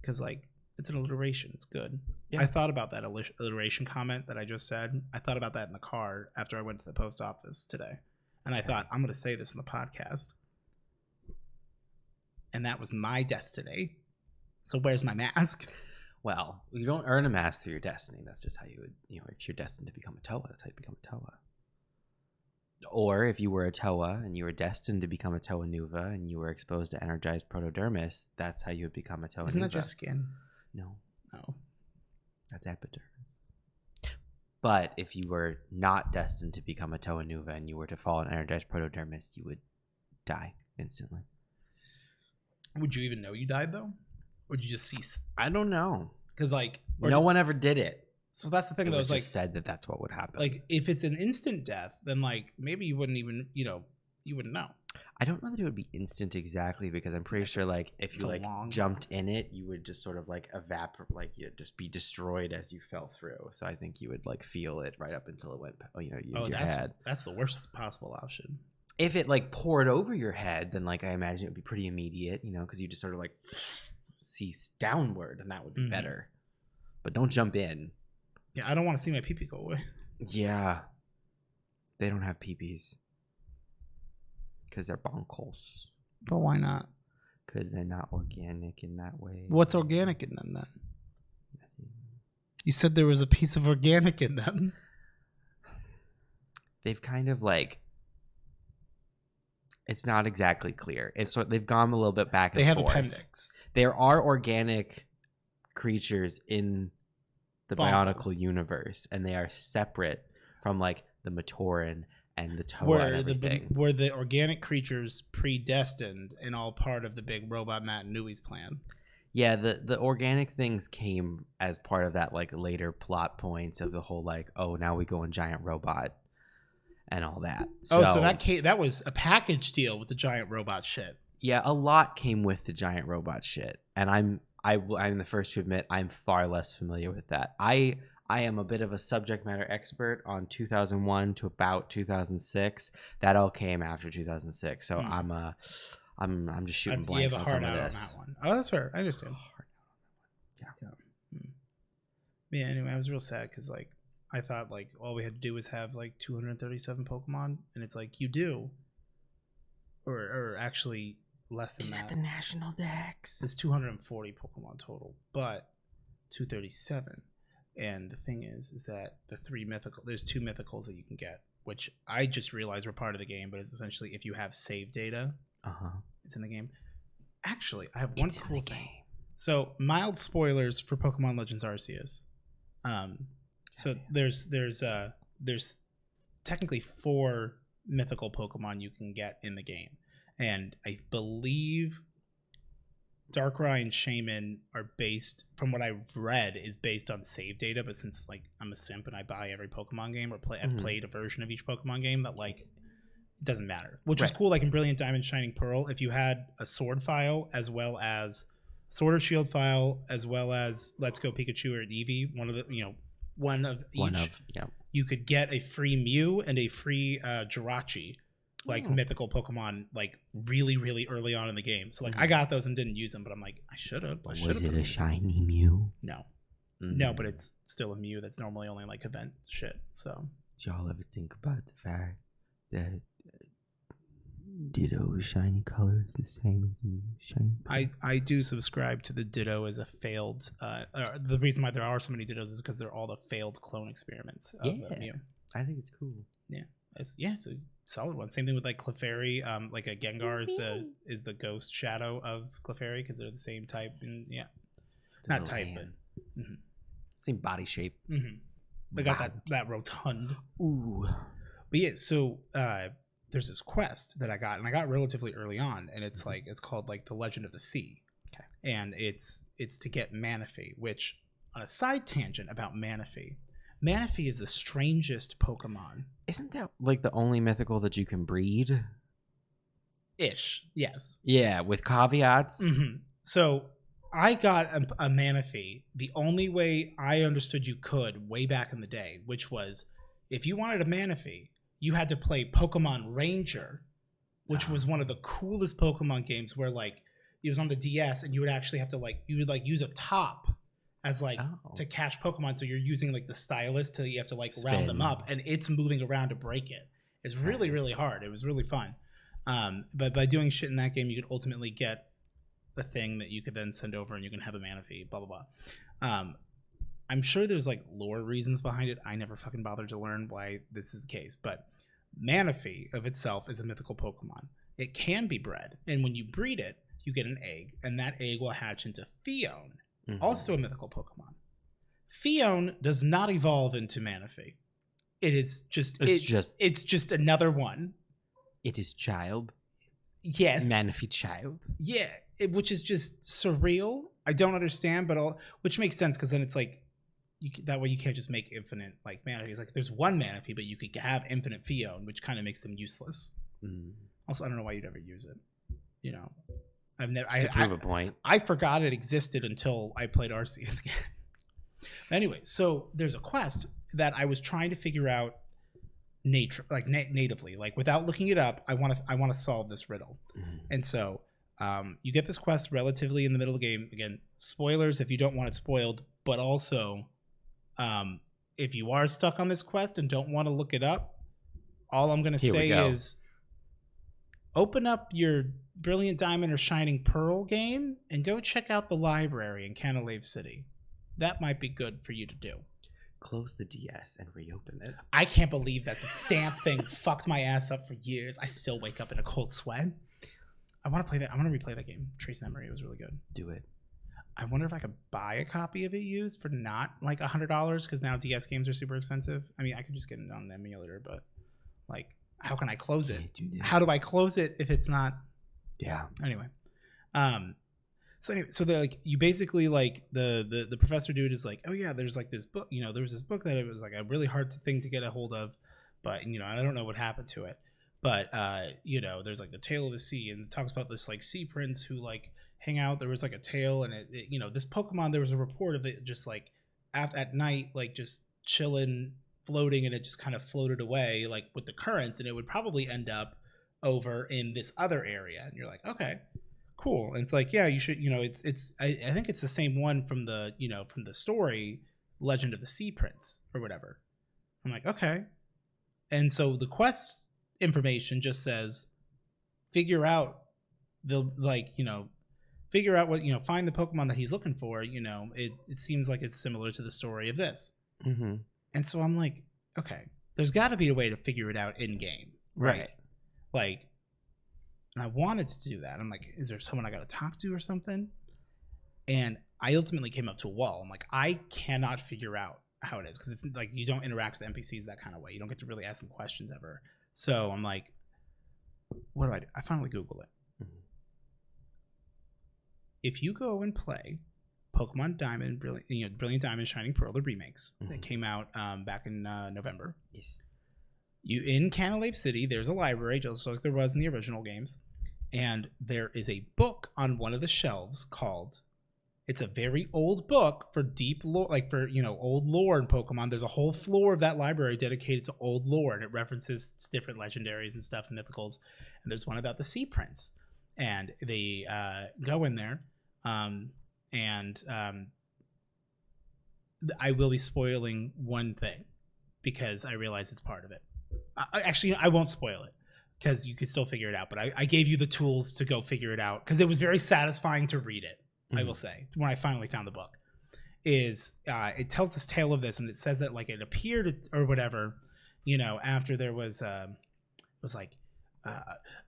because like, it's an alliteration. It's good. Yeah. I thought about that alliteration comment that I just said. I thought about that in the car after I went to the post office today. And I thought, I'm going to say this in the podcast. And that was my destiny. So where's my mask? Well, you don't earn a mask through your destiny. That's just how you would, you know, if you're destined to become a Toa, that's how you become a Toa. Or if you were a Toa and you were destined to become a Toa Nuva and you were exposed to energized protodermis, that's how you would become a Toa Nuva. Isn't that just skin? No. Oh. That's epidermis. But if you were not destined to become a Toa Nuva and you were to fall in energized protodermis, you would die instantly. Would you even know you died, though? Or would you just cease? I don't know. Because, like... No one ever did it. So that's the thing, though. It was like, just said that that's what would happen. Like, if it's an instant death, then, like, maybe you wouldn't even, you know... you wouldn't know. I don't know that it would be instant exactly, because I'm pretty sure like if you like jumped in it, you would just sort of like evaporate, like you'd just be destroyed as you fell through. So I think you would like feel it right up until it went, your head. That's the worst possible option. If it like poured over your head, then like I imagine it would be pretty immediate, because you just sort of like cease downward, and that would be better. But don't jump in. Yeah, I don't want to see my pee-pee go away. Yeah, they don't have pee-pees. Because they're bonkers. But why not? Because they're not organic in that way. What's organic in them then? You said there was a piece of organic in them. They've kind of like... It's not exactly clear. They've gone a little bit back and forth. They have appendix. There are organic creatures in the Bionicle universe, and they are separate from like the Matoran and the Toa and everything. Were the organic creatures predestined and all part of the big robot Matt and Nui's plan? Yeah, the organic things came as part of that like later plot points of the whole like, oh, now we go in giant robot and all that. So that was a package deal with the giant robot shit. Yeah, a lot came with the giant robot shit, and I'm the first to admit I'm far less familiar with that. I am a bit of a subject matter expert on 2001 to about 2006. That all came after 2006, so I'm just shooting blanks on some of this. On that one. Oh, that's fair. I understand. Yeah. Anyway, I was real sad because like I thought like all we had to do was have like 237 Pokemon, and it's like you do, or actually less than that. Is that the national dex? It's 240 Pokemon total, but 237. And the thing is that there's 2 mythicals that you can get, which I just realized were part of the game, but it's essentially if you have save data, it's in the game. Actually, I have one cool thing. So mild spoilers for Pokemon Legends Arceus. So there's technically 4 mythical Pokemon you can get in the game, and I believe Darkrai and Shaman are based, from what I've read, is based on save data. But since like I'm a simp and I buy every Pokemon game or I've played a version of each Pokemon game, that like it doesn't matter. Which is cool. Like in Brilliant Diamond, Shining Pearl, if you had a Sword file as well as Sword or Shield file as well as Let's Go Pikachu or Eevee, one of each, you could get a free Mew and a free Jirachi. Like mythical Pokemon, like really, really early on in the game. So like I got those and didn't use them, but I'm like I should have. Was it a shiny Mew? No, no, but it's still a Mew that's normally only like event shit. So do y'all ever think about the fact that Ditto shiny color is the same as Mew shiny? I do subscribe to the Ditto as a failed. The reason why there are so many Dittos is because they're all the failed clone experiments of Mew. I think it's cool. Yeah. It's a solid one. Same thing with like Clefairy. Like a Gengar is the ghost shadow of Clefairy because they're the same type, and not type, but same body shape. They got that rotund. Ooh. But yeah, so there's this quest that I got, and I got relatively early on, and it's like it's called like the Legend of the Sea, and it's to get Manaphy. Which, on a side tangent about Manaphy. Manaphy is the strangest Pokemon. Isn't that like the only mythical that you can breed? Ish, yes. Yeah, with caveats. So I got a Manaphy the only way I understood you could way back in the day, which was if you wanted a Manaphy, you had to play Pokemon Ranger, which was one of the coolest Pokemon games where like it was on the DS and you would actually have to use a top as like to catch Pokemon, so you're using like the stylus till you have to like round them up, and it's moving around to break it. It's really, really hard. It was really fun. But by doing shit in that game, you could ultimately get a thing that you could then send over, and you can have a Manaphy. Blah blah blah. I'm sure there's like lore reasons behind it. I never fucking bothered to learn why this is the case. But Manaphy of itself is a mythical Pokemon. It can be bred, and when you breed it, you get an egg, and that egg will hatch into Phione. Also a mythical Pokemon. Phione does not evolve into Manaphy. It's just another one. It is child. Yes. Manaphy child. Yeah, which is just surreal. I don't understand, but which makes sense because then it's like that way you can't just make infinite like Manaphy. It's like there's one Manaphy, but you could have infinite Phione, which kind of makes them useless. Also, I don't know why you'd ever use it. You know, I've never. To prove a point. I forgot it existed until I played Arceus again. Anyway, so there's a quest that I was trying to figure out natively, like without looking it up. I want to solve this riddle, and so you get this quest relatively in the middle of the game. Again, spoilers if you don't want it spoiled, but also if you are stuck on this quest and don't want to look it up, all I'm going to say is open up your Brilliant Diamond or Shining Pearl game and go check out the library in Canalave City. That might be good for you to do. Close the DS and reopen it. I can't believe that the stamp thing fucked my ass up for years. I still wake up in a cold sweat. I want to play that. I want to replay that game. Trace Memory. It was really good. Do it. I wonder if I could buy a copy of it used for not like $100 because now DS games are super expensive. I mean, I could just get it on an emulator, but like, how can I close it? How do I close it if it's not? Yeah. Anyway, so they're like, you basically like the professor dude is like, oh yeah, there's like this book, you know, there was this book that it was like a really hard thing to get a hold of, but you know, I don't know what happened to it, but you know, there's like the Tale of the Sea, and it talks about this like sea prince who like hang out. There was like a tale, and it you know, this Pokemon, there was a report of it just like at night, like just chilling, floating, and it just kind of floated away like with the currents, and it would probably end up over in this other area. And you're like, okay, cool. And it's like, yeah, you should, you know, I think it's the same one from the, you know, from the story Legend of the Sea Prince or whatever. I'm like, okay. And so the quest information just says figure out the, like, you know, figure out what, you know, find the Pokemon that he's looking for. You know, it seems like it's similar to the story of this. And so I'm like, okay, there's got to be a way to figure it out in game, right? Like, and I wanted to do that. I'm like, is there someone I got to talk to or something? And I ultimately came up to a wall. I'm like, I cannot figure out how it is, because it's like you don't interact with NPCs that kind of way. You don't get to really ask them questions ever. So I'm like, what do I do? I finally Google it. If you go and play Pokemon Diamond, Brilliant Diamond, Shining Pearl, the remakes that came out back in November. Yes. You in Canalave City, there's a library just like there was in the original games, and there is a book on one of the shelves called. It's a very old book for deep lore, like for, you know, old lore in Pokemon. There's a whole floor of that library dedicated to old lore, and it references different legendaries and stuff, and mythicals. And there's one about the Sea Prince, and they go in there, and I will be spoiling one thing because I realize it's part of it. Actually, I won't spoil it because you can still figure it out. But I gave you the tools to go figure it out because it was very satisfying to read it. I will say, when I finally found the book, is it tells this tale of this, and it says that like it appeared or whatever, you know, after there was a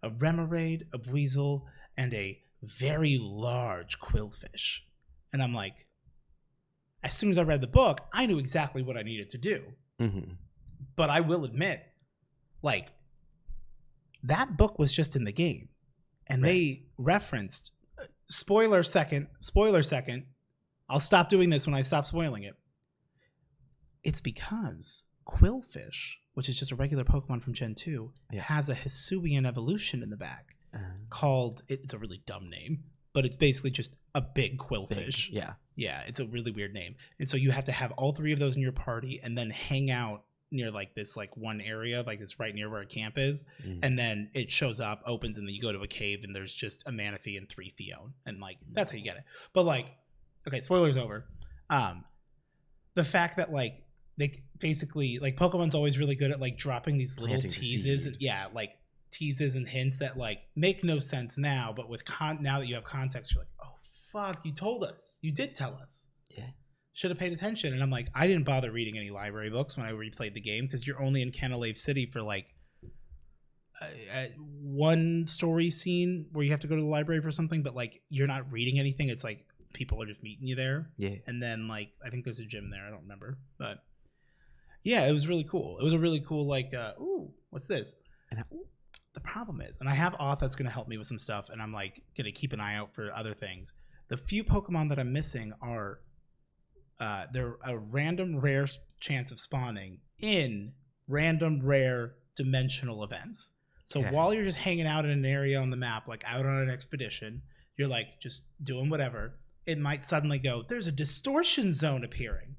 Remoraid, a Weasel, and a very large Quillfish. And I'm like, as soon as I read the book, I knew exactly what I needed to do. But I will admit, like, that book was just in the game, and they referenced. Spoiler second. I'll stop doing this when I stop spoiling it. It's because Quillfish, which is just a regular Pokemon from Gen 2, has a Hisuian evolution in the back called, it's a really dumb name, but it's basically just a big Quillfish. Yeah, it's a really weird name. And so you have to have all three of those in your party and then hang out near like this like one area, like it's right near where a camp is, and then it shows up, opens, and then you go to a cave and there's just a Manaphy and 3 Fion, and like that's how you get it. But like, okay, spoilers over. The fact that like they basically, like, Pokemon's always really good at like dropping these little teases, and like teases and hints that like make no sense now, but with now that you have context, you're like, oh fuck, you told us, you did tell us. Should have paid attention. And I'm like, I didn't bother reading any library books when I replayed the game because you're only in Canalave City for like one story scene where you have to go to the library for something, but like you're not reading anything. It's like people are just meeting you there. And then like I think there's a gym there. I don't remember, but yeah, it was really cool. It was a really cool like ooh, what's this? And the problem is, and I have Auth that's gonna help me with some stuff, and I'm like gonna keep an eye out for other things. The few Pokemon that I'm missing are they're a random rare chance of spawning in random rare dimensional events. So while you're just hanging out in an area on the map, like out on an expedition, you're like just doing whatever, it might suddenly go, there's a distortion zone appearing.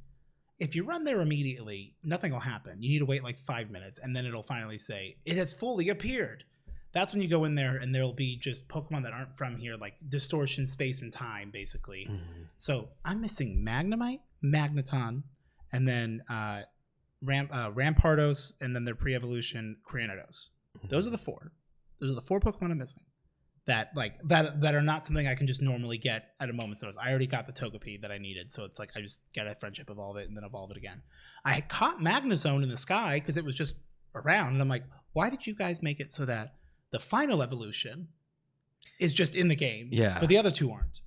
If you run there immediately, nothing will happen. You need to wait like 5 minutes, and then it'll finally say, it has fully appeared. That's when you go in there, and there'll be just Pokemon that aren't from here, like distortion, space, and time, basically. So I'm missing Magnemite, Magneton, and then Rampardos, and then their pre-evolution Cranidos. Those are the 4. Those are the 4 Pokemon I'm missing. That are not something I can just normally get at a moment's notice. I already got the Togepi that I needed, so it's like I just get a friendship, evolve it, and then evolve it again. I caught Magnezone in the sky because it was just around, and I'm like, why did you guys make it so that the final evolution is just in the game, but the other 2 aren't?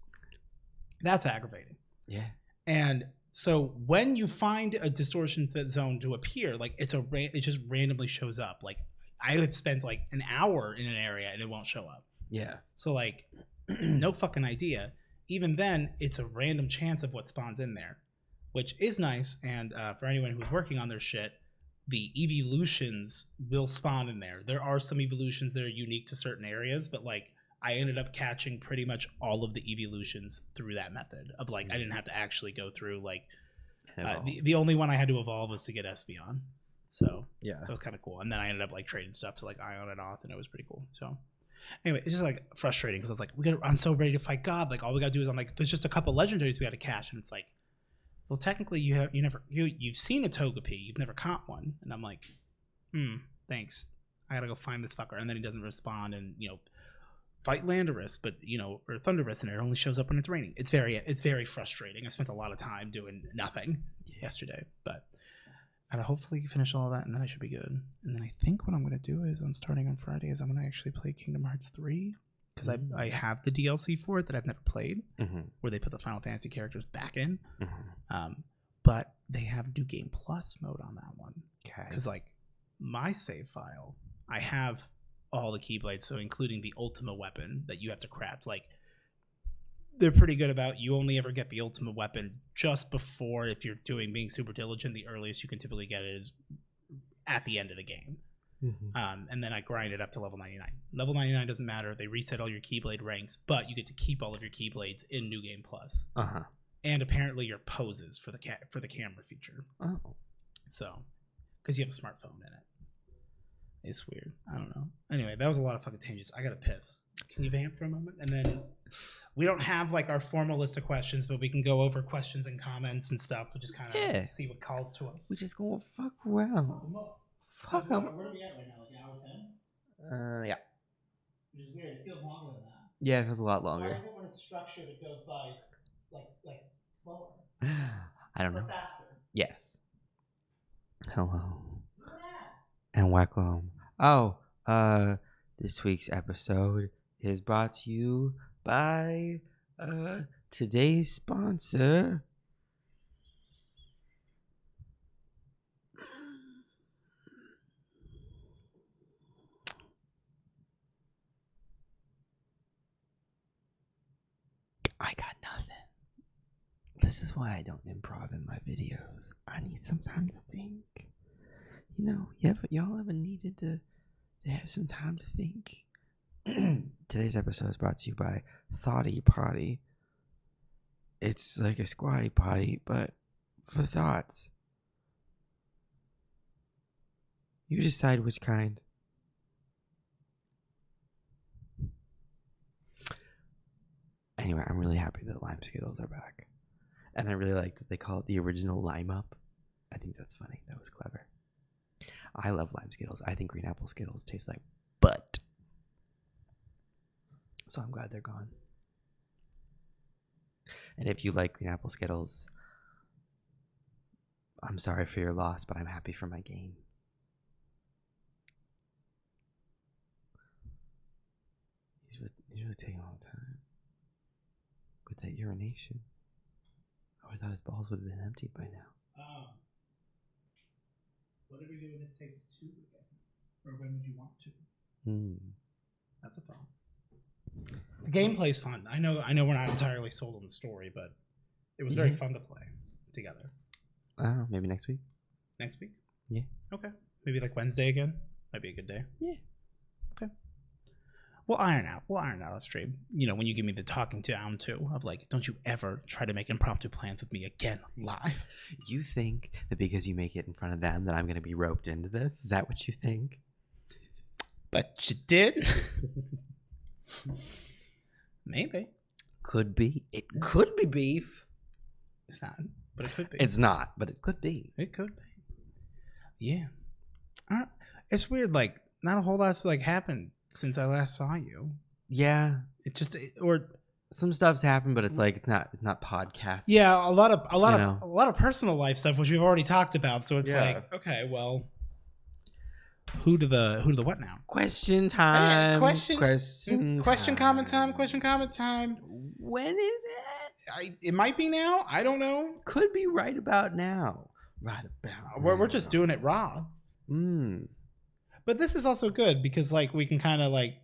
That's aggravating. Yeah. And so when you find a distortion zone to appear, like it just randomly shows up. Like I have spent like an hour in an area and it won't show up. Yeah. So like, no fucking idea. Even then, it's a random chance of what spawns in there, which is nice. And for anyone who's working on their shit, the evolutions will spawn in there. There are some evolutions that are unique to certain areas, but like I ended up catching pretty much all of the evolutions through that method of like, I didn't have to actually go through like, the only one I had to evolve was to get Espeon. So yeah, that was kind of cool. And then I ended up like trading stuff to like Ion and Oth, and it was pretty cool. So anyway, it's just like frustrating because I was like, I'm so ready to fight God. Like all we gotta do is I'm like, there's just a couple legendaries we gotta catch, and it's like, well, technically you've seen a Togepi, you've never caught one, and I'm like, thanks. I gotta go find this fucker, and then he doesn't respond, and fight Landorus, but or Thundurus, and it only shows up when it's raining. It's very frustrating. I spent a lot of time doing nothing yesterday, but gotta hopefully finish all of that, and then I should be good. And then I think what I'm gonna do is, starting on Friday, is I'm gonna actually play Kingdom Hearts 3 because I have the DLC for it that I've never played, where they put the Final Fantasy characters back in. But they have New Game Plus mode on that one. Okay. Because like my save file, I have all the Keyblades, so including the Ultima weapon that you have to craft. Like they're pretty good about you only ever get the Ultima weapon just before, if you're being super diligent, the earliest you can typically get it is at the end of the game. And then I grind it up to level 99. Level 99 doesn't matter. They reset all your Keyblade ranks, but you get to keep all of your Keyblades in New Game Plus. And apparently your poses for the camera feature. Oh. So, because you have a smartphone in it. It's weird. I don't know. Anyway, that was a lot of fucking tangents. I gotta piss. Can you vamp for a moment? And then we don't have like our formal list of questions, but we can go over questions and comments and stuff. We just kind of see what calls to us. We just gonna fuck around. Fuck them. Where are we at right now? Like an hour 10? Yeah. Which is weird. It feels longer than that. Yeah, it feels a lot longer. Why is it when it's structured, it goes by like slower? I don't know. Or faster? Yes. Hello. And welcome. Oh, this week's episode is brought to you by today's sponsor. I got nothing. This is why I don't improv in my videos. I need some time to think. Y'all ever needed to have some time to think? Today's episode is brought to you by Thoughty Potty. It's like a squatty potty, but for thoughts. You decide which kind. Anyway, I'm really happy that Lime Skittles are back. And I really like that they call it the original Lime Up. I think that's funny. That was clever. I love Lime Skittles. I think green apple Skittles taste like butt. So I'm glad they're gone. And if you like green apple Skittles, I'm sorry for your loss, but I'm happy for my gain. He's really taking a long time. With that urination. I thought his balls would have been emptied by now. What do we do when it takes 2 again? Or when would you want to? That's a thought. The gameplay's fun. I know we're not entirely sold on the story, but it was very fun to play together. Maybe next week. Next week? Yeah. Okay. Maybe like Wednesday again. Might be a good day. Yeah. We'll iron out on stream. You know, when you give me the talking down too of like, don't you ever try to make impromptu plans with me again live. You think that because you make it in front of them that I'm going to be roped into this? Is that what you think? But you did. Maybe. Could be. It could be beef. It's not, but it could be. It's not, but it could be. It could be. Yeah. It's weird. Like, not a whole lot's like happened since I last saw you. Yeah. Or some stuff's happened, but it's like it's not podcast. Yeah, a lot of personal life stuff, which we've already talked about. So it's like, okay, well, who to the what now? Question time. Question comment time. When is it? It might be now. I don't know. Could be right about now. We're just doing it raw. But this is also good because like we can kind of like,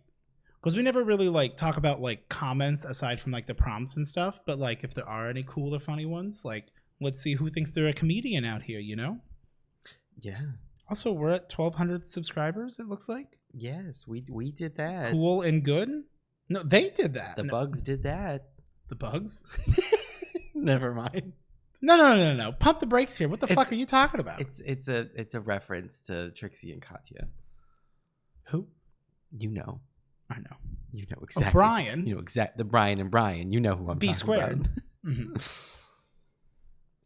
because we never really like talk about like comments aside from like the prompts and stuff. But like if there are any cool or funny ones, like let's see who thinks they're a comedian out here, you know? Yeah. Also, we're at 1,200 subscribers, it looks like. Yes, we did that. Cool and good? No, they did that. The bugs did that. The bugs? Never mind. No. Pump the brakes here. What the fuck are you talking about? It's a reference to Trixie and Katya. Who? You know. I know. You know exactly. Oh, Brian. You know exactly. The Brian and Brian. You know who I'm B talking squared. about.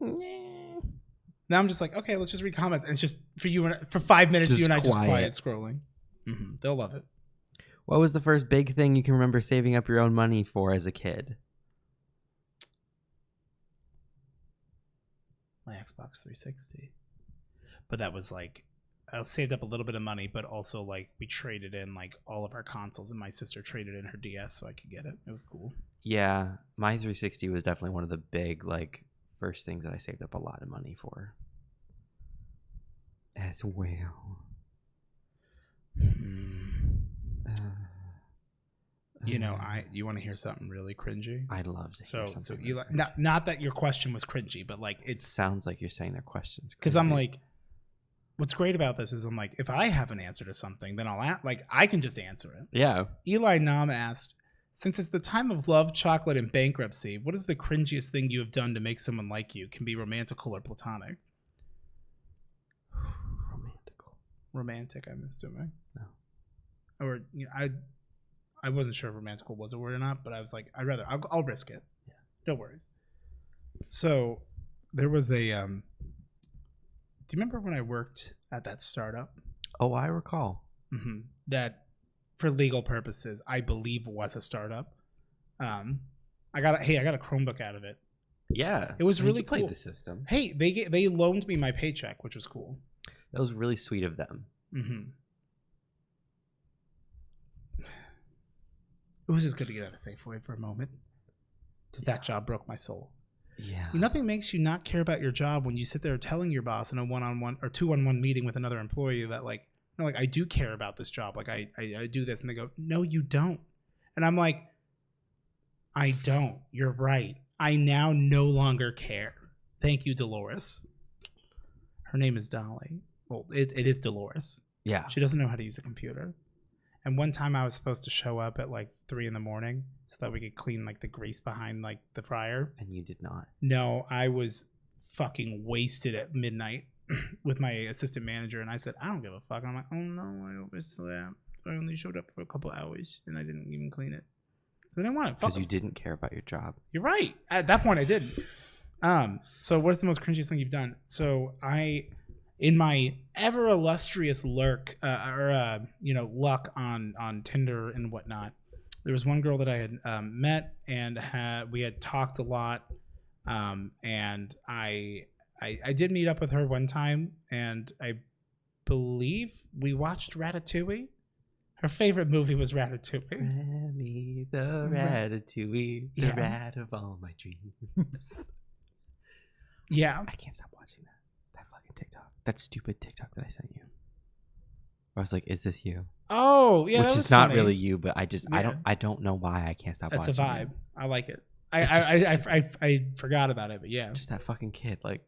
Mm-hmm. Now I'm just like, okay, let's just read comments. And it's just for you and for 5 minutes, just you and I just quiet scrolling. Mm-hmm. They'll love it. What was the first big thing you can remember saving up your own money for as a kid? My Xbox 360. But that was like, I saved up a little bit of money, but also like we traded in like all of our consoles, and my sister traded in her DS so I could get it. It was cool. Yeah, my 360 was definitely one of the big like first things that I saved up a lot of money for. As well. You know, you want to hear something really cringy? I'd love to hear something. So Eli, not that your question was cringy, but like it sounds like you're saying their questions. Because I'm like, what's great about this is I'm like, if I have an answer to something, then I can just answer it. Yeah. Eli Nam asked, since it's the time of love, chocolate, and bankruptcy, what is the cringiest thing you have done to make someone like you? Can be romantical or platonic. Romantic, I'm assuming. No. Or you know, I wasn't sure if romantical was a word or not, but I was like, I'll risk it. Yeah. No worries. So there was a do you remember when I worked at that startup? Oh, I recall. Mm-hmm. That for legal purposes, I believe was a startup. I got a Chromebook out of it. Yeah. It was really cool. Played the system. Hey, they loaned me my paycheck, which was cool. That was really sweet of them. Mm-hmm. It was just good to get out of Safeway for a moment, because that job broke my soul. Yeah. Nothing makes you not care about your job when you sit there telling your boss in a one-on-one or two-on-one meeting with another employee that like, you know, like I do care about this job. Like I do this, and they go, no, you don't. And I'm like, I don't. You're right. I now no longer care. Thank you, Dolores. Her name is Dolly. Well, it is Dolores. Yeah. She doesn't know how to use a computer. And one time I was supposed to show up at like 3 a.m. so that we could clean like the grease behind like the fryer. And you did not. No, I was fucking wasted at midnight with my assistant manager, and I said, I don't give a fuck. And I'm like, oh no, I overslept. I only showed up for a couple hours and I didn't even clean it. I didn't want it. Because you didn't care about your job. You're right. At that point I didn't. So what's the most cringiest thing you've done? So in my ever illustrious luck on Tinder and whatnot, there was one girl that I had met, and we had talked a lot, and I did meet up with her one time, and I believe we watched Ratatouille. Her favorite movie was Ratatouille. Remy the Ratatouille, the rat of all my dreams. Yeah, I can't stop watching that fucking TikTok. That stupid TikTok that I sent you. I was like, "Is this you?" Oh, yeah, which is not really you, but I don't know why I can't stop watching. It's a vibe. I like it. I forgot about it, but yeah, just that fucking kid, like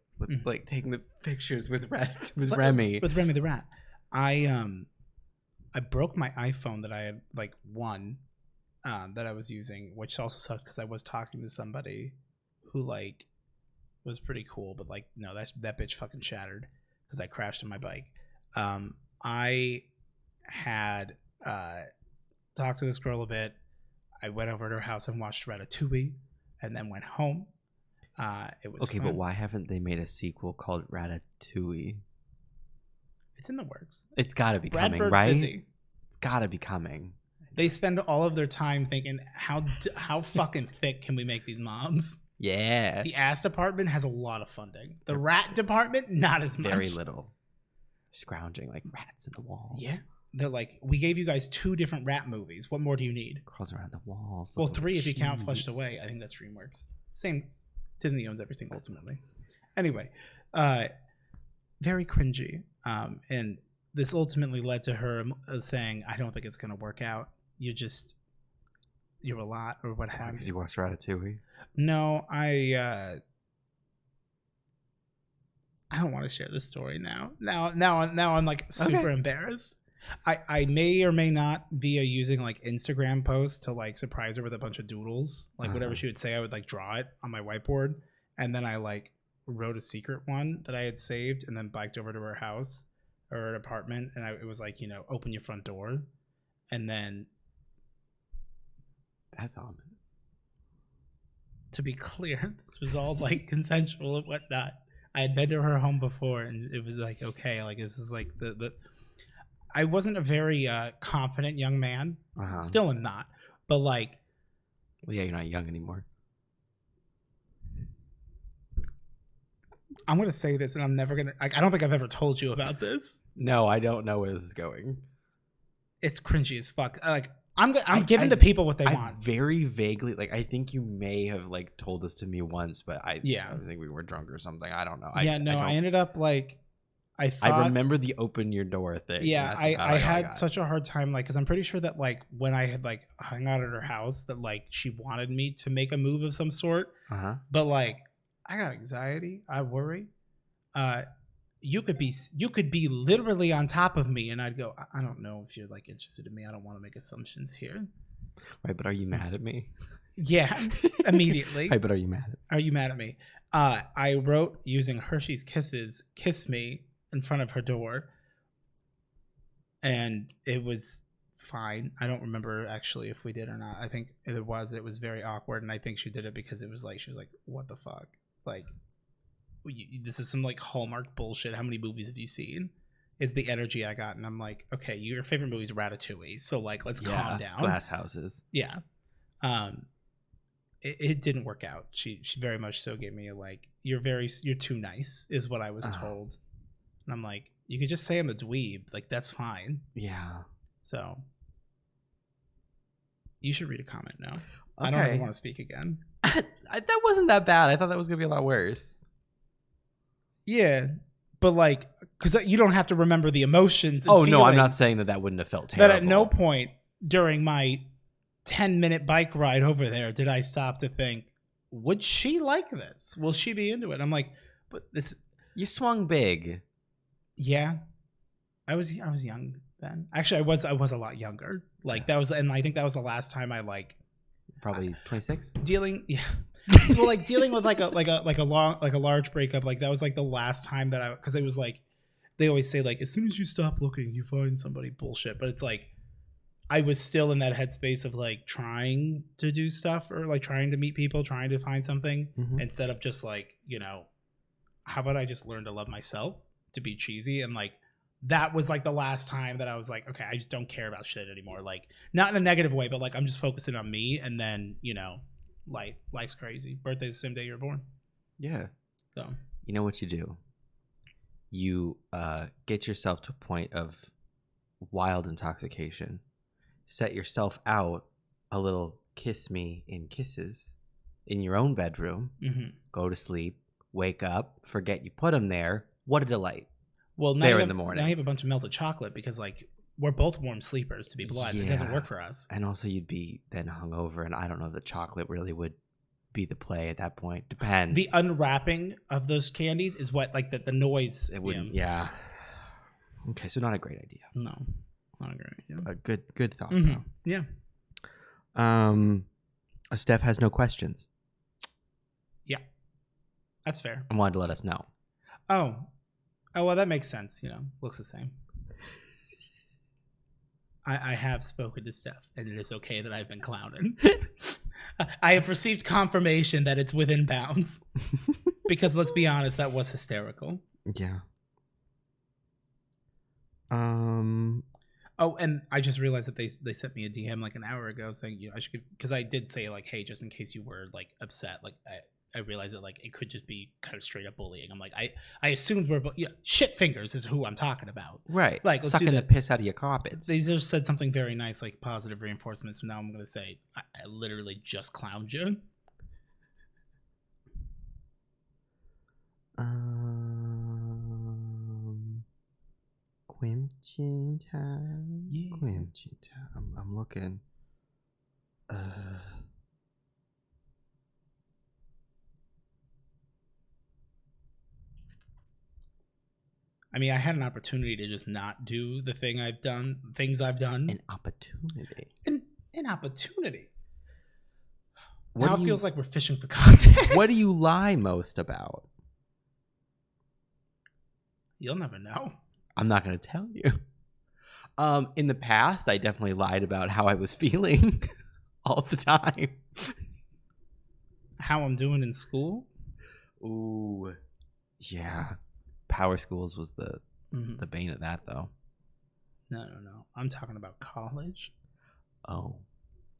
like taking the pictures with Remy. With Remy the rat. I broke my iPhone that I had like won, that I was using, which also sucked because I was talking to somebody who like was pretty cool, but like no, that bitch fucking shattered because I crashed on my bike. I had talked to this girl a bit. I went over to her house and watched Ratatouille, and then went home. It was okay, fun. but why haven't they made a sequel called Ratatouille? It's in the works. It's got to be Brad coming, Bird's right? busy. It's got to be coming. They spend all of their time thinking, how fucking thick can we make these mobs? Yeah. The ass department has a lot of funding. The rat department, not as much. Very little. Scrounging like rats in the wall. Yeah. They're like, we gave you guys 2 different rat movies. What more do you need? Crawls around the walls. Well, 3 if you count Flushed Away. I think that's DreamWorks. Same. Disney owns everything ultimately. Anyway, very cringy. And this ultimately led to her saying, I don't think it's going to work out. You're a lot, or what have you. Because you watched Ratatouille? No, I don't want to share this story now. Now I'm like super embarrassed. I may or may not, via using like Instagram posts to like surprise her with a bunch of doodles, like whatever she would say, I would like draw it on my whiteboard, and then I like wrote a secret one that I had saved, and then biked over to her house or her apartment, and it was like, open your front door, and then that's ominous. To be clear, this was all like consensual and whatnot. I had been to her home before, and it was like, okay, like this is like the I wasn't a very confident young man. Still am not, but like, well, yeah, you're not young anymore. I'm gonna say this, and I'm never gonna. I don't think I've ever told you about this. No, I don't know where this is going. It's cringy as fuck. Like I'm giving the people what they want. Very vaguely, like I think you may have like told this to me once, but I think we were drunk or something. I don't know. I ended up like. I remember the open your door thing. Yeah, I had such a hard time, like, because I'm pretty sure that like when I had like hung out at her house, that like she wanted me to make a move of some sort. But like I got anxiety. I worry. You could be literally on top of me, and I'd go, I don't know if you're like interested in me. I don't want to make assumptions here. Right, but are you mad at me? Yeah, immediately. Right, but are you mad? Are you mad at me? I wrote using Hershey's Kisses, "Kiss me" in front of her door, and it was fine. I don't remember actually if we did or not. I think it was very awkward, and I think she did it because it was like she was like, what the fuck, like this is some like Hallmark bullshit. How many movies have you seen? Is the energy I got, and I'm like, okay, your favorite movie is Ratatouille, so like let's calm down. Glass houses. Yeah. It didn't work out. She very much so gave me a like, you're too nice is what I was told. And I'm like, you could just say I'm a dweeb. Like, that's fine. Yeah. So you should read a comment now. Okay. I don't ever want to speak again. That wasn't that bad. I thought that was going to be a lot worse. Yeah. But like, because you don't have to remember the emotions. And no, I'm not saying that wouldn't have felt terrible. That at no point during my 10-minute bike ride over there did I stop to think, would she like this? Will she be into it? I'm like, but this. You swung big. Yeah, I was young then. Actually, I was a lot younger. Like that was, and I think that was the last time I like. Probably 26. Dealing, yeah. Well, like dealing with like a large breakup. Like that was like the last time that because it was like, they always say like as soon as you stop looking, you find somebody. Bullshit. But it's like, I was still in that headspace of like trying to do stuff or like trying to meet people, trying to find something instead of just like, how about I just learn to love myself, to be cheesy. And like, that was like the last time that I was like, okay, I just don't care about shit anymore. Like not in a negative way, but like, I'm just focusing on me. And then, life's crazy. Birthday's the same day you're born. Yeah. So, you know what you do? You get yourself to a point of wild intoxication. Set yourself out a little kiss me in kisses in your own bedroom. Go to sleep, wake up, forget you put them there. What a delight. Well, now in the morning. Now you have a bunch of melted chocolate because like we're both warm sleepers to be blunt. It doesn't work for us. And also you'd be then hungover, and I don't know if the chocolate really would be the play at that point. Depends. The unwrapping of those candies is what like the noise. It wouldn't. Yeah. Okay, so not a great idea. No. I agree. Yeah. A good thought Mm-hmm. though. Yeah. Steph has no questions. Yeah. That's fair. I wanted to let us know. Oh, well, that makes sense. You know, looks the same. I have spoken to Steph, and it is okay that I've been clowning. I have received confirmation that it's within bounds. Because let's be honest, that was hysterical. Yeah. Oh, and I just realized that they sent me a DM like an hour ago saying, you know, I should, because I did say like, hey, just in case you were like upset, like I realized that like it could just be kind of straight up bullying. I'm like, I assumed we're shit fingers is who I'm talking about, right? Like sucking the piss out of your carpets. They just said something very nice, like positive reinforcement. So now I'm gonna say I literally just clowned you. Quenching time. Yeah. Quenching time. I'm looking. I mean, I had an opportunity to just not do the things I've done. An opportunity. An opportunity. What now it feels like we're fishing for content. What do you lie most about? You'll never know. I'm not going to tell you. In the past, I definitely lied about how I was feeling all the time. How I'm doing in school? Ooh, yeah. Power schools was the bane of that, though. No. I'm talking about college. Oh,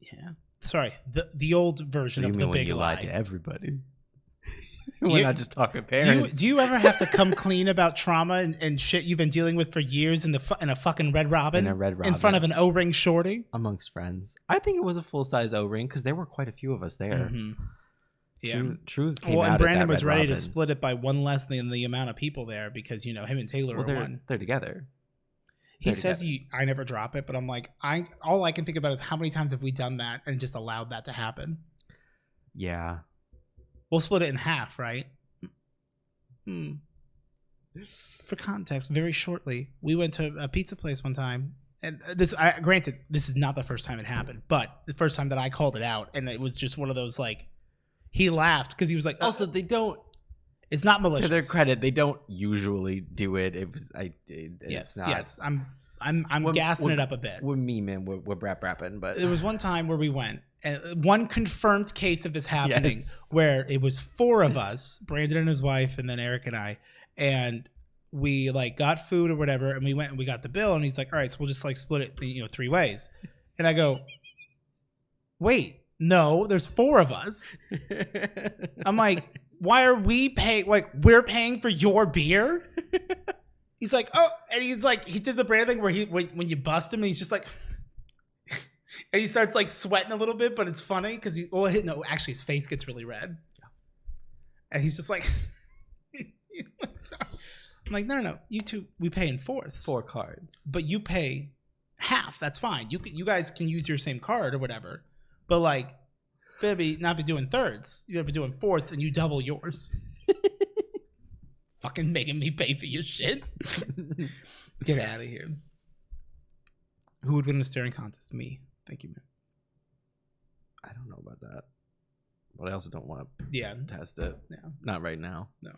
yeah. Sorry, the old version of the big lie. Lied to everybody. We're not just talking parents. Do you ever have to come clean about trauma and shit you've been dealing with for years in a fucking Red Robin? In a Red Robin. In front of an O-ring shorty? Amongst friends. I think it was a full-size O-ring because there were quite a few of us there. Mm-hmm. Yeah. Truths came out and Brandon at that was Red ready Robin. to split it by one less than the amount of people there because, you know, him and Taylor are one. They're together. He says I never drop it, but I'm like, all I can think about is how many times have we done that and just allowed that to happen? Yeah. We'll split it in half, right? For context, very shortly, we went to a pizza place one time, and granted, this is not the first time it happened, but the first time that I called it out, and it was just one of those like, he laughed because he was like, also they don't. It's not malicious. To their credit, they don't usually do it. It was Yes, not, yes. I'm gassing it up a bit. We're memeing, we're rapping, but there was one time where we went, and one confirmed case of this happening, Yes. where it was 4 of us, Brandon and his wife, and then Eric and I, and we like got food or whatever, and we went and we got the bill, and he's like, all right, so we'll just like split it, 3 ways, and I go, wait, no, there's 4 of us. I'm like, why are we paying? Like, we're paying for your beer? He's like, oh, and he's like, he did the brand thing where when you bust him, and he's just like, and he starts like sweating a little bit, but it's funny because actually his face gets really red, and he's just like, I'm like, no, you two, we pay in fourths, 4 cards, but you pay half. That's fine. You guys can use your same card or whatever, but like, baby, not be doing thirds. You're gonna be doing fourths, and you double yours. Fucking making me pay for your shit. Get out of here. Who would win a staring contest? Me. Thank you, man. I don't know about that, but I also don't want to test it. Yeah. Not right now. No.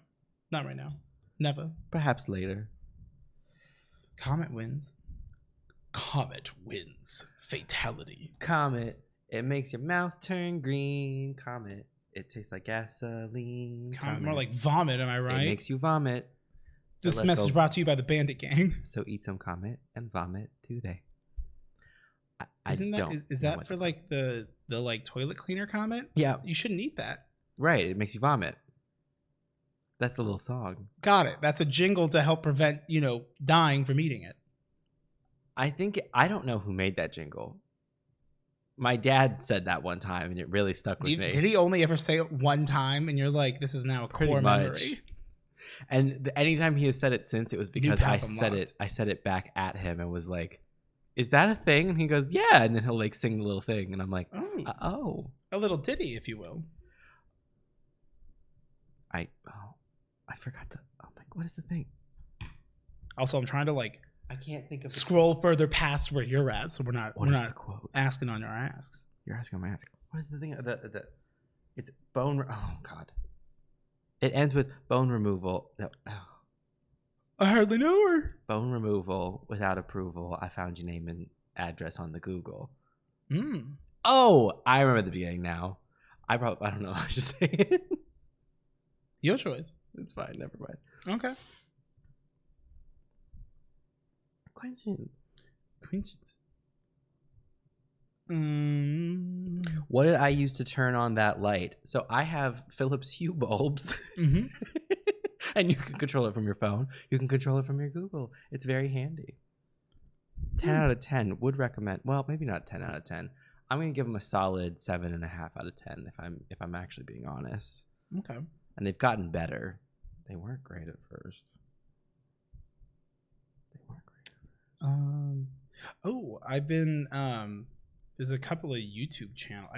Not right now. Never. Perhaps later. Comet wins. Comet wins. Fatality. Comet. It makes your mouth turn green. Comet. It tastes like gasoline. Comet. More like vomit, am I right? It makes you vomit. So this message brought to you by the Bandit Gang. So eat some Comet and vomit today. Is that for like the like toilet cleaner Comet? Yeah. You shouldn't eat that. Right. It makes you vomit. That's the little song. Got it. That's a jingle to help prevent, dying from eating it. I don't know who made that jingle. My dad said that one time, and it really stuck with me. Did he only ever say it one time, and you're like, this is now a core memory? And anytime he has said it since, it was because I said it back at him and was like, is that a thing? And he goes, yeah. And then he'll like sing the little thing. And I'm like, oh. A little ditty, if you will. I forgot I'm like, what is the thing? Also, I'm trying to like I can't think of Scroll further past where you're at, so we're not the quote? asking on your asks. You're asking on my ask. What is the thing? It's bone. Oh God. It ends with bone removal. No. Oh. I hardly know her. Bone removal without approval. I found your name and address on the Google. Oh, I remember the beginning now. I don't know. I should say it. Your choice. It's fine. Never mind. Okay. Questions. What did I use to turn on that light? So I have Philips Hue bulbs. And you can control it from your phone. You can control it from your Google. It's very handy. 10 out of 10. Would recommend. Well, maybe not 10 out of 10. I'm going to give them a solid 7.5 out of 10 if I'm actually being honest. Okay. And they've gotten better. They weren't great at first. I've been there's a couple of YouTube channels.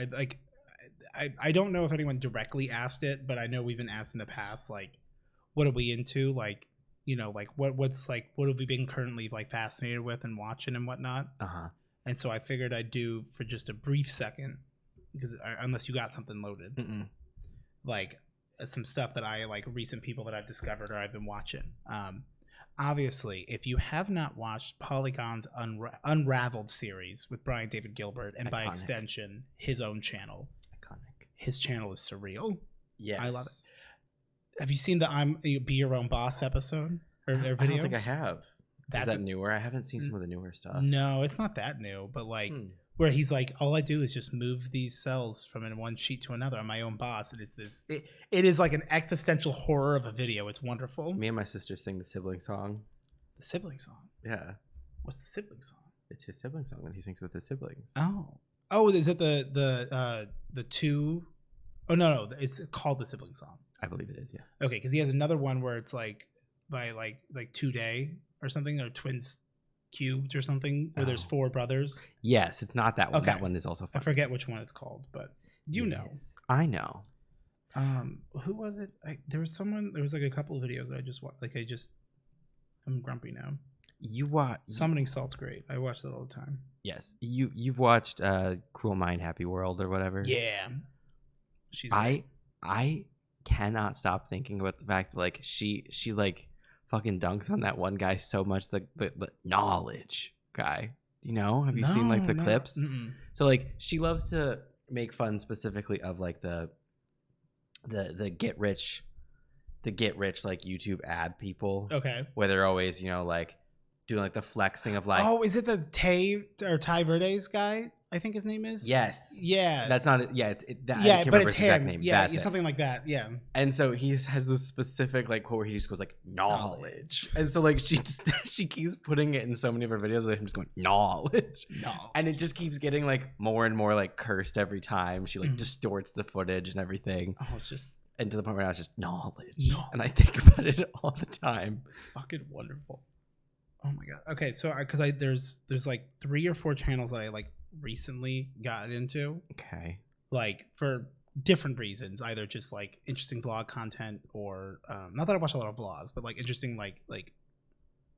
I don't know if anyone directly asked it, but I know we've been asked in the past, like, what are we into? Like, you know, like what have we been currently like fascinated with and watching and whatnot? And so I figured I'd do for just a brief second, because unless you got something loaded, like some stuff that I like, recent people that I've discovered or I've been watching. Obviously, if you have not watched Polygon's Unraveled series with Brian David Gilbert, and by extension, his own channel. Iconic. His channel is surreal. Yes. I love it. Have you seen the Be Your Own Boss episode or video? I don't think I have. Is that newer? I haven't seen some of the newer stuff. No, it's not that new, but like where he's like, all I do is just move these cells from in one sheet to another. I'm my own boss. And it is like an existential horror of a video. It's wonderful. Me and my sister sing the Sibling Song. The Sibling Song? Yeah. What's the Sibling Song? It's his sibling song when he sings with his siblings. Oh, is it the two? Oh no, it's called the Sibling Song. I believe it is, yeah. Okay, because he has another one where it's like by like 2 Day or something, or Twins Cubed or something, where there's 4 brothers. Yes, it's not that one. Okay. That one is also fun. I forget which one it's called, but you know. I know. Who was it? There was like a couple of videos that I just watched. I'm grumpy now. You watch Summoning Salt's great. I watch that all the time. Yes. You've watched Cruel Mind Happy World or whatever. Yeah. She's I cannot stop thinking about the fact that like she like fucking dunks on that one guy so much, the knowledge guy. You know? Have you seen like the clips? So like she loves to make fun specifically of like the get rich like YouTube ad people. Okay. Where they're always, you know, like doing like the flex thing of like, oh, is it the Ty Verdes guy? I think his name is. Yes. Yeah. That's not it. Yeah. Yeah, but it's him. Name. Yeah, it's something like that. Yeah. And so he has this specific like quote where he just goes like knowledge, and so like she keeps putting it in so many of her videos of him just going knowledge, and it just keeps getting like more and more like cursed every time. She like distorts the footage and everything. Oh, it's just. And to the point where now it's just knowledge. And I think about it all the time. Fucking wonderful. Oh my god. Okay, so because there's like 3 or 4 channels that I like recently got into. Okay. Like for different reasons, either just like interesting vlog content or not that I watch a lot of vlogs, but like interesting like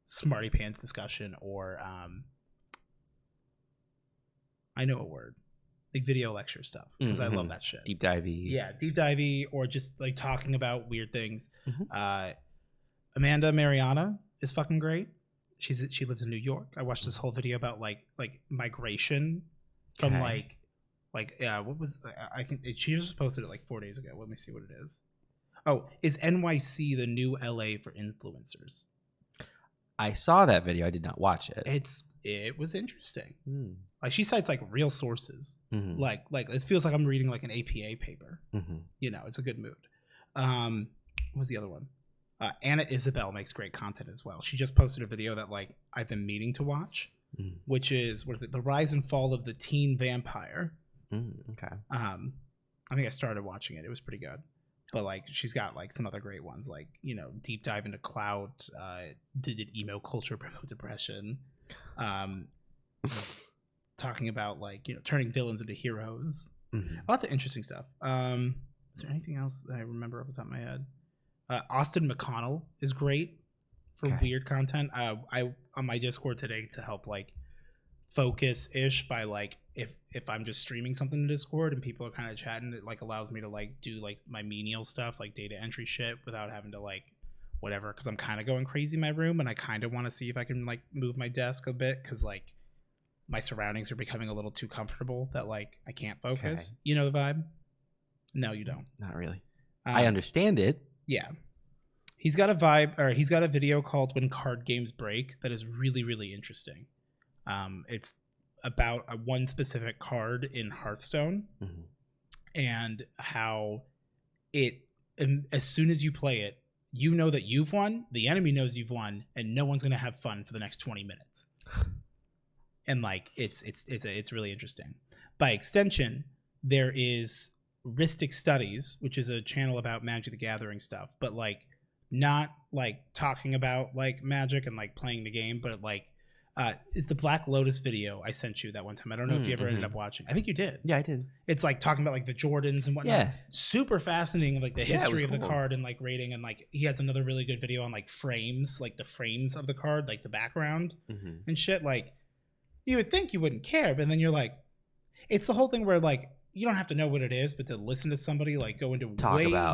smarty pants discussion or I know a word. Like video lecture stuff, because I love that shit. Deep divey. Yeah, deep divey, or just like talking about weird things. Amanda Mariana is fucking great. She lives in New York. I watched this whole video about like migration from like what was I think she just posted it like 4 days ago. Let me see what it is. Oh, is NYC the new LA for influencers? I saw that video. I did not watch it. It was interesting. Like she cites like real sources. Like it feels like I'm reading like an APA paper. You know, it's a good mood. What was the other one? Anna Isabel makes great content as well. She just posted a video that like I've been meaning to watch, which is The Rise and Fall of the Teen Vampire. Okay. I think I started watching it. It was pretty good. But like she's got like some other great ones, like, you know, deep dive into cloud, did emo culture promote depression, talking about like, you know, turning villains into heroes. Lots of interesting stuff. Is there anything else that I remember off the top of my head? Austin McConnell is great for weird content. I on my Discord today to help like focus ish by like if I'm just streaming something to Discord and people are kind of chatting, it like allows me to like do like my menial stuff like data entry shit without having to like whatever, because I'm kind of going crazy in my room and I kind of want to see if I can like move my desk a bit because like my surroundings are becoming a little too comfortable that like I can't focus. You know the vibe? No, you don't. Not really. I understand it. Yeah. He's got a video called When Card Games Break that is really, really interesting. It's about one specific card in Hearthstone and how as soon as you play it, you know that you've won, the enemy knows you've won, and no one's going to have fun for the next 20 minutes. And like it's really interesting. By extension, there is Ristic Studies, which is a channel about Magic the Gathering stuff, but like not like talking about like Magic and like playing the game, but like it's the Black Lotus video I sent you that one time. I don't know if you ever ended up watching. I think you did. Yeah, I did. It's like talking about like the Jordans and whatnot. Yeah. Super fascinating, like the history of the card and like rating, and like he has another really good video on like frames, like the frames of the card, like the background and shit. Like you would think you wouldn't care, but then you're like, it's the whole thing where like you don't have to know what it is, but to listen to somebody like go into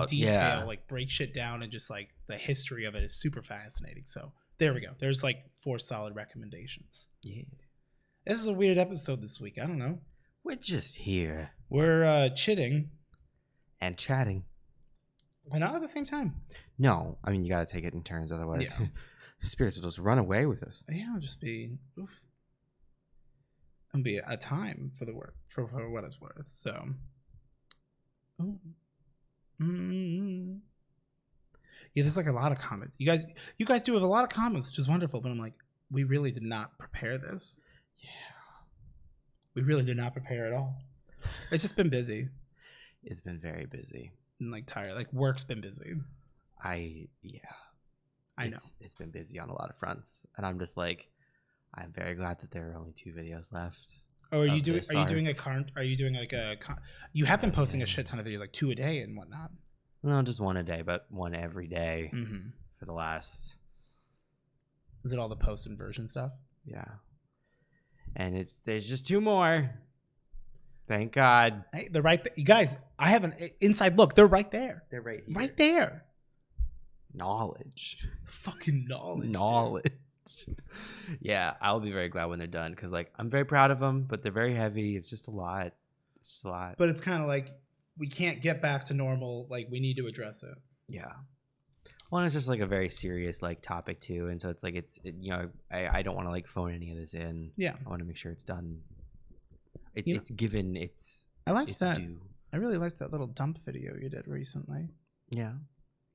detail, like break shit down, and just like the history of it is super fascinating. So there we go. There's like 4 solid recommendations. Yeah. This is a weird episode this week. I don't know. We're just here. We're chitting. And chatting. But not at the same time. No. I mean, you got to take it in turns. Otherwise, spirits will just run away with us. Yeah, it'll just be... Oof. It'll be a time for the work, for what it's worth. So... Oh. Yeah, there's like a lot of comments. You guys do have a lot of comments, which is wonderful. But I'm like, we really did not prepare this. Yeah, we really did not prepare at all. It's just been busy. It's been very busy. And like tired. Like work's been busy. I know. It's been busy on a lot of fronts, and I'm just like, I'm very glad that there are only 2 videos left. Oh, are you doing like a? You have been posting a shit ton of videos, like 2 a day and whatnot. No, just 1 a day, but 1 every day for the last. Is it all the post and version stuff? Yeah. And there's just 2 more. Thank God. Hey, they're right there. You guys, I have an inside look. They're right there. They're right here. Right there. Knowledge. Fucking knowledge. Knowledge. Yeah, I'll be very glad when they're done because like I'm very proud of them, but they're very heavy. It's just a lot. It's just a lot. But it's kind of like we can't get back to normal. Like we need to address it. Yeah. Well, and it's just like a very serious like topic too, and so it's like I don't want to like phone any of this in. Yeah. I want to make sure it's done. It's given its. I liked that. Due. I really liked that little dump video you did recently. Yeah.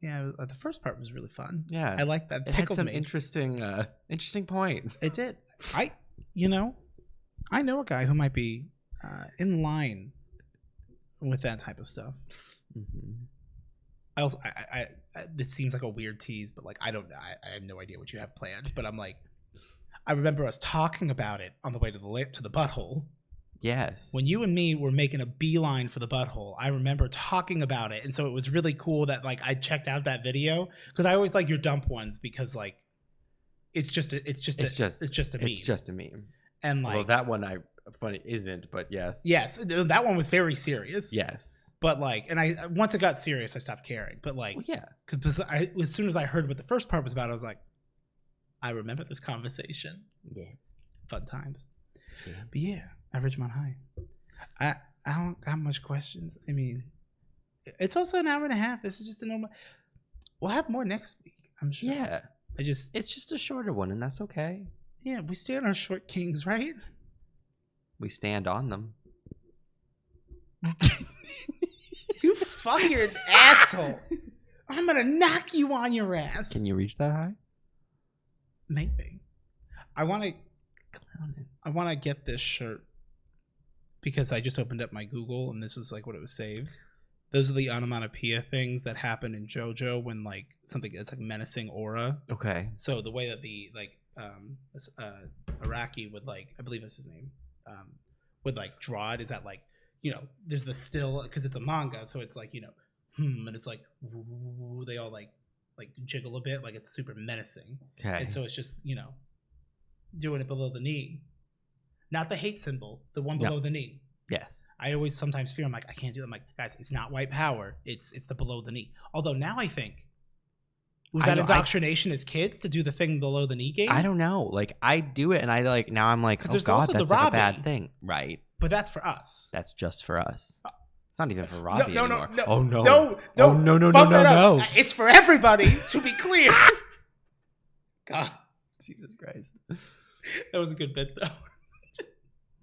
Yeah, the first part was really fun. Yeah, I like that. It had some interesting points. It did. I know a guy who might be in line with that type of stuff. I also, this seems like a weird tease, but like I have no idea what you have planned. But I'm like, I remember us talking about it on the way to the butthole. Yes. When you and me were making a beeline for the butthole, I remember talking about it, and so it was really cool that like I checked out that video because I always like your dump ones because like it's just a meme. It's just a meme. And like, well, that one funny isn't, but yes. Yes, that one was very serious. Yes. But like, and once it got serious, I stopped caring. But like, well, yeah, because as soon as I heard what the first part was about, I was like, I remember this conversation. Yeah. Fun times. Yeah. But yeah. Ridgemont High. I don't got much questions. I mean, it's also an hour and a half. This is just a normal. We'll have more next week, I'm sure. Yeah. It's just a shorter one, and that's okay. Yeah, we stand on short kings, right? We stand on them. You fucking asshole! I'm gonna knock you on your ass. Can you reach that high? Maybe. I want to get this shirt. Because I just opened up my Google and this was like what it was saved. Those are the onomatopoeia things that happen in JoJo when like something is like menacing aura. Okay. So the way that the like Araki would like, I believe that's his name, would like draw it is that like, you know, there's the still because it's a manga, so it's like, you know, and it's like they all like like jiggle a bit, like it's super menacing. Okay. And so it's just, you know, doing it below the knee. Not the hate symbol, the one below the knee. Yes. I always sometimes fear, I'm like, I can't do it. I'm like, guys, it's not white power. It's the below the knee. Although now I think, was that indoctrination as kids to do the thing below the knee game? I don't know. Like, I do it, and I like, now I'm like, oh God, that's like a bad thing. Right. But that's for us. That's just for us. It's not even for Robbie anymore. No. Oh, no. No. Oh, no. It's for everybody, to be clear. God. Jesus Christ. That was a good bit, though.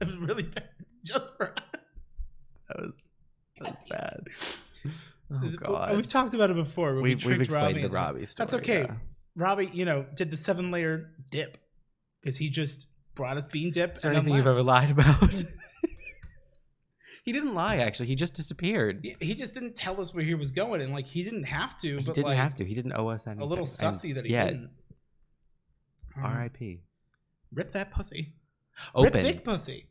It was really bad. Just for us. That was bad. Oh God. We've talked about it before. We've explained the Robbie story. That's okay. Yeah. Robbie, you know, did the 7-layer dip because he just brought us bean dip. Is there anything you've ever lied about? He didn't lie, actually. He just disappeared. He just didn't tell us where he was going, and like he didn't have to. He didn't have to. He didn't owe us anything. A little sussy that he didn't. R.I.P. Rip that pussy. Open. Rip big pussy.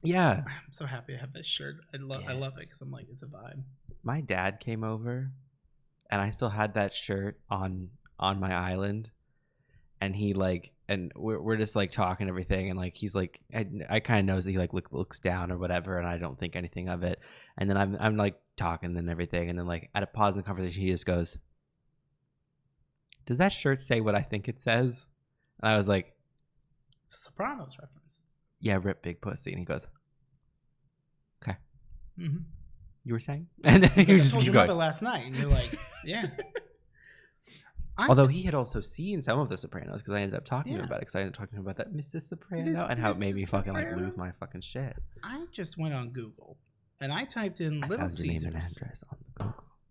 Yeah. I'm so happy to have this shirt. I love it because I'm like, it's a vibe. My dad came over, and I still had that shirt on my island, and he like, and we're just like talking everything, and like he's like, I kind of knows that he like looks down or whatever, and I don't think anything of it, and then I'm like talking and everything, and then like at a pause in the conversation, he just goes, "Does that shirt say what I think it says?" And I was like, "It's a Sopranos reference." Yeah, rip big pussy, and he goes, "Okay." Mm-hmm. You were saying? And then you just told your mother last night, and you're like, "Yeah." Although he had also seen some of The Sopranos, because I ended up talking to him about it, because I ended up talking about that Mr. Soprano and how it made me fucking like lose my fucking shit. I just went on Google and I typed in Little Caesars. Name and address on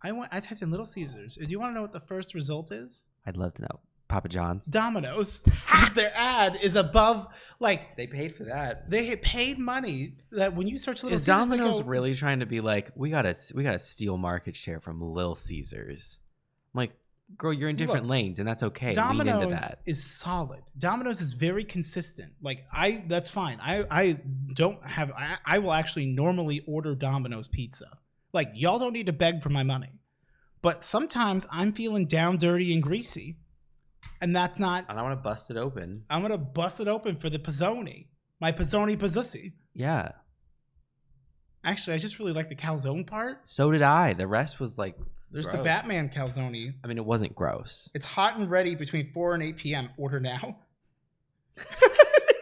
Google. I typed in Little Caesars. Do you want to know what the first result is? I'd love to know. Papa John's. Domino's. Because their ad is above, like... They paid for that. They paid money that when you search Little Caesars... Is Domino's really trying to be like, we gotta steal market share from Little Caesars? I'm like, girl, you're in different lanes, and that's okay. Domino's Lean into that. Is solid. Domino's is very consistent. Like, that's fine. I don't have... I will actually normally order Domino's pizza. Like, y'all don't need to beg for my money. But sometimes I'm feeling down, dirty, and greasy. And that's not... And I want to bust it open. I'm going to bust it open for the Pizzoni. My Pizzoni Pizzussy. Yeah. Actually, I just really like the calzone part. So did I. The rest was like... There's gross. The Batman calzone. I mean, it wasn't gross. It's hot and ready between 4 and 8 p.m. Order now.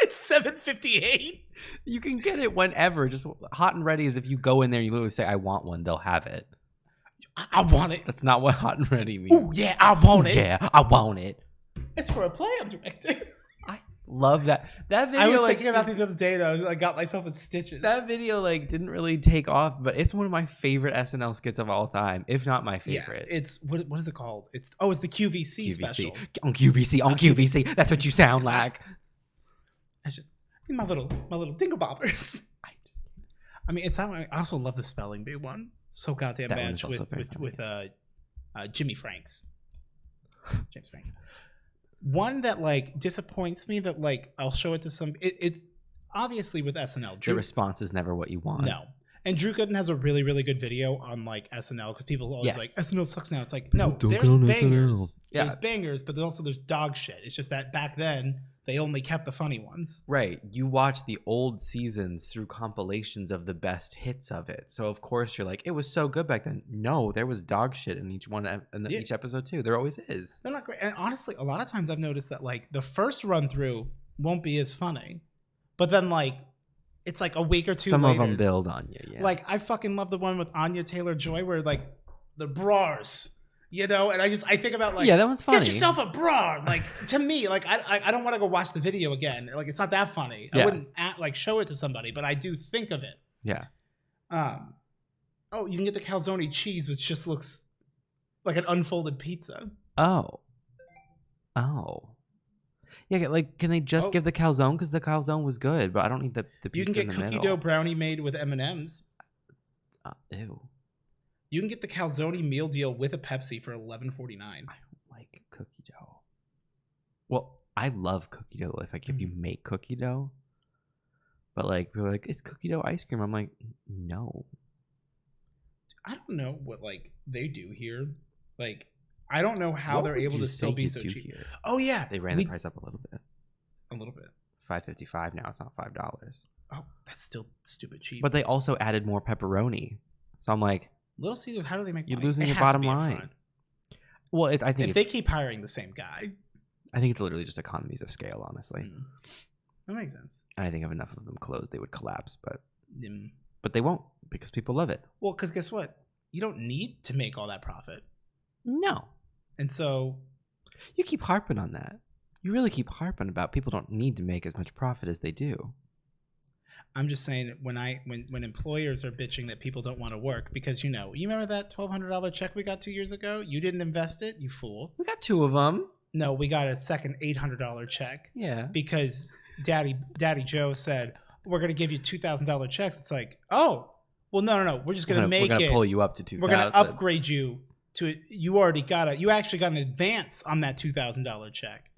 It's 7:58. You can get it whenever. Just hot and ready is if you go in there and you literally say, I want one, they'll have it. I want it. That's not what hot and ready means. Oh, yeah, I want it. Yeah, I want it. It's for a play I'm directing. I love that. That video. I was thinking about it the other day, though. I got myself in stitches. That video like didn't really take off, but it's one of my favorite SNL skits of all time, if not my favorite. Yeah, it's what is it called? It's the QVC special. On QVC. That's what you sound like. That's just my little dingle bobbers. I mean, it's that one. I also love the spelling bee one. So goddamn bad with Jimmy Franks. James Frank. One that like disappoints me that like I'll show it to some. It's obviously with SNL. The response is never what you want. No. And Drew Gooden has a really, really good video on like SNL because people always like SNL sucks now. It's like no, there's bangers. Yeah. There's bangers, but there's dog shit. It's just that back then they only kept the funny ones. Right. You watch the old seasons through compilations of the best hits of it. So of course you're like, it was so good back then. No, there was dog shit in each one and each episode too. There always is. They're not great. And honestly, a lot of times I've noticed that like the first run through won't be as funny, but then like it's like a week or two Some later, of them build on you. Yeah. Like I fucking love the one with Anya Taylor-Joy where like the bras. You know, and I think about like, yeah, that one's funny. Get yourself a bra. Like to me, like I don't want to go watch the video again. Like it's not that funny. I wouldn't show it to somebody, but I do think of it. Yeah. Oh, you can get the calzone cheese, which just looks like an unfolded pizza. Oh. Yeah, like can they just give the calzone because the calzone was good, but I don't need the pizza. You can get cookie dough brownie made with M&Ms. Ew. You can get the calzone meal deal with a Pepsi for $11.49. I don't like cookie dough. Well, I love cookie dough. If you make cookie dough, but like people are like it's cookie dough ice cream. I'm like, no. I don't know what like they do here. Like I don't know how What they're would able you to still say be you so do cheap. here? Oh yeah, They ran the price up a little bit. A little bit. $5.55 now. It's not $5. Oh, that's still stupid cheap. But they also added more pepperoni. So I'm like, Little Caesars, how do they make you're money? losing It your has to bottom be up line. front. Well, I think If they keep hiring the same guy, I think it's literally just economies of scale, honestly. that makes sense. And I think if enough of them closed, they would collapse. Mm. But they won't because people love it. Well, because guess what? You don't need to make all that profit. No. And so You keep harping on that. You really keep harping about people don't need to make as much profit as they do. I'm just saying when employers are bitching that people don't want to work because you remember that $1,200 check we got 2 years ago? You didn't invest it, you fool. We got 2 of them. No, we got a second $800 check. Yeah. Because Daddy Joe said, we're going to give you $2,000 checks. It's like, oh, well, no. We're just going to make it. We're going to pull you up to 2,000. We're going to upgrade you to it. You actually got an advance on that $2,000 check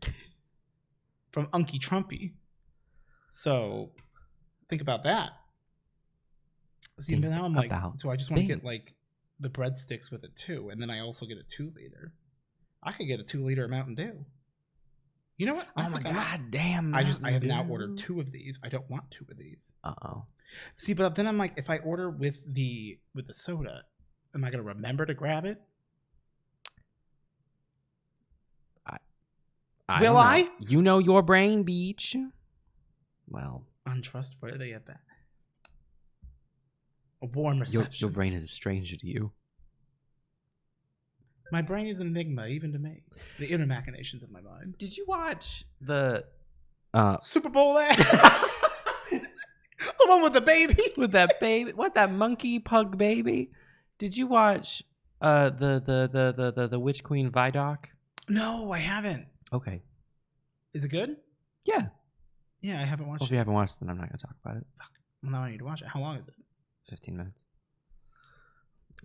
from Unky Trumpy. So think about that. See, but now I'm like, so I just want to get like the breadsticks with it too. And then I also get a 2-liter. I could get a 2-liter of Mountain Dew. You know what? Oh my god, damn! I have now ordered 2 of these. I don't want 2 of these. Uh-oh. See, but then I'm like, if I order with the soda, am I gonna remember to grab it? Will I? You know your brain, Beach. Well, untrustworthy. They have that. A warm reception. Your brain is a stranger to you. My brain is an enigma, even to me. The inner machinations of my mind. Did you watch the Super Bowl ad? The one with the baby? With that baby? What, that monkey pug baby? Did you watch the Witch Queen Vidoc? No, I haven't. Okay. Is it good? Yeah. Yeah, I haven't watched it. If you haven't watched it, then I'm not going to talk about it. Fuck. Well, now I need to watch it. How long is it? 15 minutes.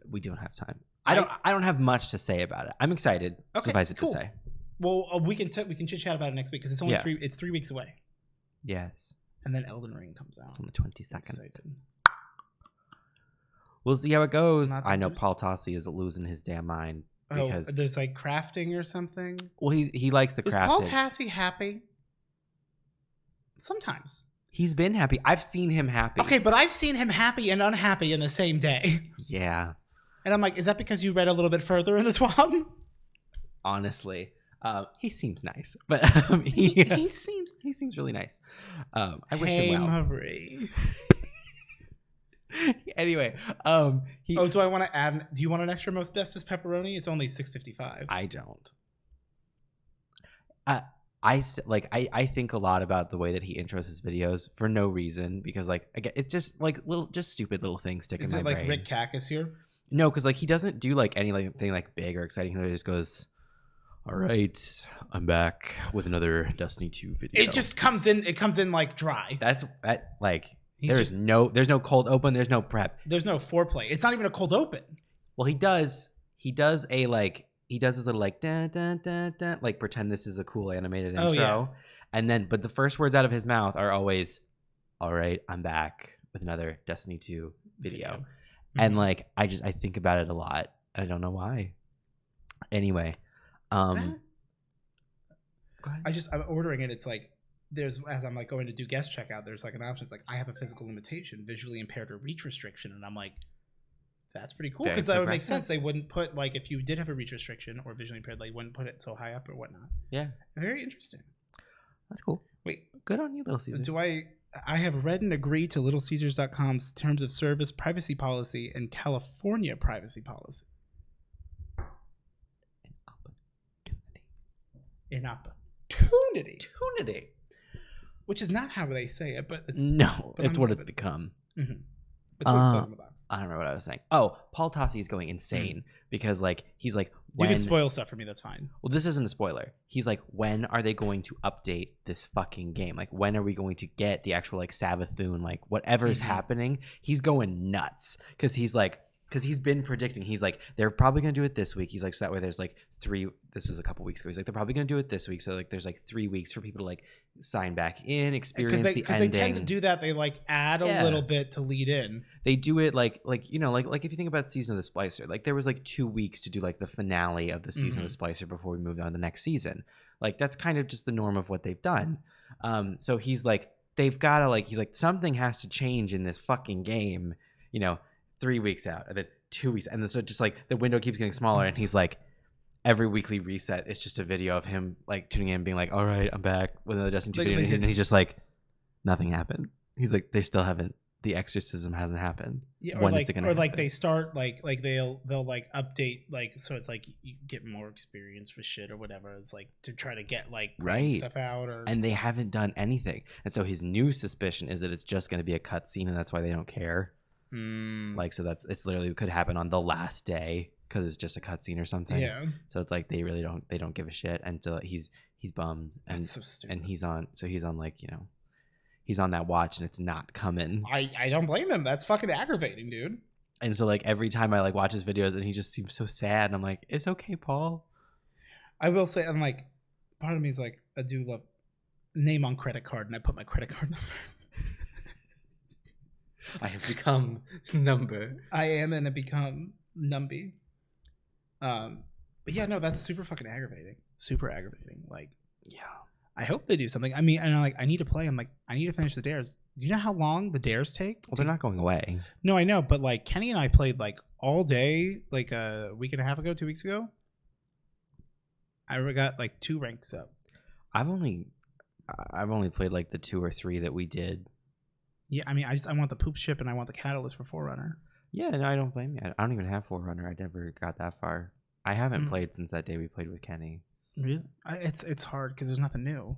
We don't have time. I don't have much to say about it. I'm excited. Okay, suffice it cool. to say. Well, we can chit chat about it next week because it's only 3 weeks away. Yes. And then Elden Ring comes out. It's on the 22nd. We'll see how it goes. I know Paul Tossi is losing his damn mind because there's like crafting or something. Well, he likes the crafting. Is Paul Tassi happy? Sometimes. He's been happy. I've seen him happy. Okay, but I've seen him happy and unhappy in the same day. Yeah. And I'm like, is that because you read a little bit further in the twab? Honestly, he seems nice, but he seems really nice. I wish him well. Marie. Anyway, do I want to add? Do you want an extra most bestest pepperoni? It's only $6.55. I don't. I think a lot about the way that he intros his videos for no reason because it's just like just stupid little things stick in my brain. Is it like Rick Cackus here? No, because he doesn't do anything big or exciting. He just goes, "All right, I'm back with another Destiny 2 video." It just comes in. It comes in like dry. There's no cold open. There's no prep. There's no foreplay. It's not even a cold open. Well, he does his little dun, dun, dun, dun, pretend this is a cool animated intro. Yeah. And then, but the first words out of his mouth are always, "All right, I'm back with another Destiny 2 video." And I think about it a lot. I don't know why. Anyway, I'm ordering it. It's like as I'm going to do guest checkout, there's an option. It's like I have a physical limitation, visually impaired or reach restriction, and I'm like, that's pretty cool because that would make sense. They wouldn't put if you did have a reach restriction or visually impaired, they wouldn't put it so high up or whatnot. Yeah, very interesting. That's cool. Wait, good on you, Little Caesars. I have read and agreed to LittleCaesars.com's terms of service, privacy policy, and California privacy policy. An opportunity. Which is not how they say it, but it's what it's become. Mm-hmm. That's what it says in the box. I don't remember what I was saying. Oh, Paul Tossi is going insane because he's like, when you can spoil stuff for me, that's fine. Well, this isn't a spoiler. He's like, when are they going to update this fucking game? When are we going to get the actual Savathun, whatever's happening? He's going nuts because he's like, because he's been predicting. He's like, they're probably gonna do it this week. He's like, so that way there's like 3. This was a couple weeks ago. He's like, they're probably gonna do it this week. So like, there's like 3 weeks for people to like sign back in, experience the ending. Because they tend to do that. They like add a little bit to lead in. They do it like you know, like if you think about the season of the Splicer, like there was like 2 weeks to do like the finale of the season of the Splicer before we moved on to the next season. Like that's kind of just the norm of what they've done. So he's like, they've got to like, he's like, something has to change in this fucking game, you know, 3 weeks out and then 2 weeks. And then so just like the window keeps getting smaller. And he's like, every weekly reset, it's just a video of him like tuning in and being like, all right, I'm back with another Destiny 2 video. And he's just like, nothing happened. He's like, they still haven't. The exorcism hasn't happened. Yeah, or like they start like they'll like update like, so it's like you get more experience for shit or whatever. It's like to try to get like stuff out, and they haven't done anything. And so his new suspicion is that it's just going to be a cutscene, and that's why they don't care. Like, so it's literally could happen on the last day because it's just a cutscene or something. Yeah. So it's like they don't give a shit, and so he's bummed, and that's so stupid. And he's on like, you know. He's on that watch and it's not coming. I don't blame him. That's fucking aggravating, dude. And so like every time I like watch his videos and he just seems so sad, and I'm like, it's okay, Paul. I will say, I'm like, part of me is like, I do love name on credit card, and I put my credit card number. I have become number. I am, and I become Numby. But yeah, no, that's super fucking aggravating. Super aggravating. Like, yeah. I hope they do something. I mean, and I'm like, I need to play. I'm like, I need to finish the dares. Do you know how long the dares take? Well, they're not going away. No, I know, but like Kenny and I played like all day, like a week and a half ago, 2 weeks ago. I got like 2 ranks up. I've only played like the 2 or 3 that we did. Yeah, I mean, I want the poop ship and I want the catalyst for Forerunner. Yeah, no, I don't blame you. I don't even have Forerunner. I never got that far. I haven't played since that day we played with Kenny. Really? It's hard because there's nothing new.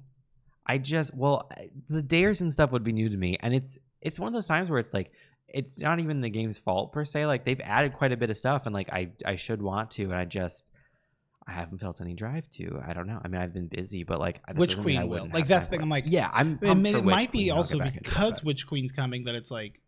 The dares and stuff would be new to me, and it's one of those times where it's like, it's not even the game's fault per se. Like they've added quite a bit of stuff, and like I should want to, and I haven't felt any drive to. I don't know. I mean, I've been busy, but like, Witch Queen will. Like that's the thing. I'm like, yeah, it might be also because Witch Queen's coming that it's like,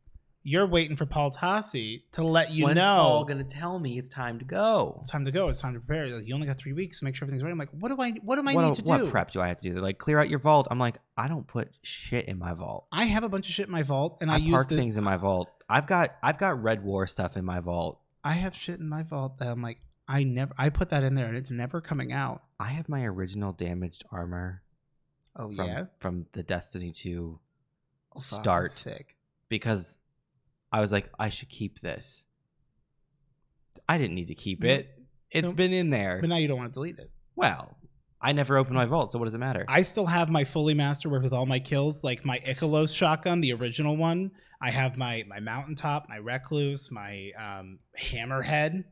you're waiting for Paul Tassi to let you know. When's Paul going to tell me it's time to go? It's time to go. It's time to prepare. Like, you only got 3 weeks to make sure everything's ready. I'm like, what do I need to do? What prep do I have to do? They're like, clear out your vault. I'm like, I don't put shit in my vault. I have a bunch of shit in my vault, and I use things in my vault. I've got Red War stuff in my vault. I have shit in my vault that I'm like, I put that in there, and it's never coming out. I have my original damaged armor. Oh from the Destiny 2 start. Sick. Because I was like, I should keep this. I didn't need to keep it. It's been in there. But now you don't want to delete it. Well, I never opened my vault, so what does it matter? I still have my fully masterwork with all my kills, like my Icalos shotgun, the original one. I have my mountaintop, my recluse, my hammerhead.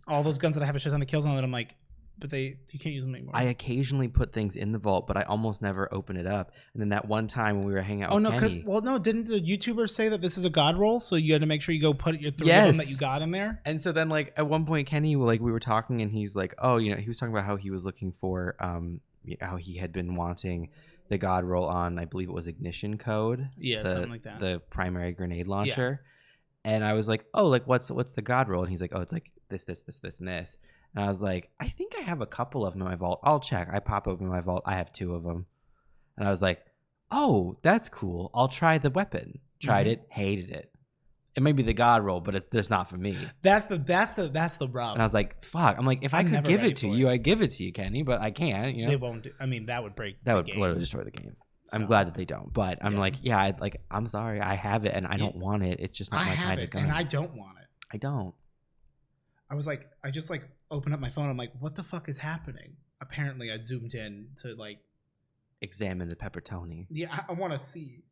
All those guns that I have a shit ton of kills on that I'm like, but you can't use them anymore. I occasionally put things in the vault, but I almost never open it up. And then that one time when we were hanging out with Kenny... didn't the YouTubers say that this is a god roll? So you had to make sure you go put your 3 of them that you got in there? And so then like at one point Kenny, like we were talking and he's like, oh, you know, he was talking about how he was looking for, how he had been wanting the god roll on, I believe it was Ignition Code. Yeah, something like that. The primary grenade launcher. Yeah. And I was like, oh, like what's the god roll? And he's like, oh, it's like this, and this. And I was like, I think I have a couple of them in my vault. I'll check. I pop open my vault. I have 2 of them. And I was like, oh, that's cool. I'll try the weapon. Tried it. Hated it. It may be the god roll, but it's just not for me. That's the rub. And I was like, fuck. I'm like, if I could give it to you, I'd give it to you, Kenny, but I can't. You know? They won't do. I mean, that would break. That would literally destroy the game. So, I'm glad that they don't. But I'm like, yeah, I'm sorry. I have it and I don't want it. It's just not my kind of gun. And I don't want it. I don't. I was like, I just like opened up my phone. I'm like, what the fuck is happening? Apparently, I zoomed in to like examine the pepperoni. Yeah, I want to see.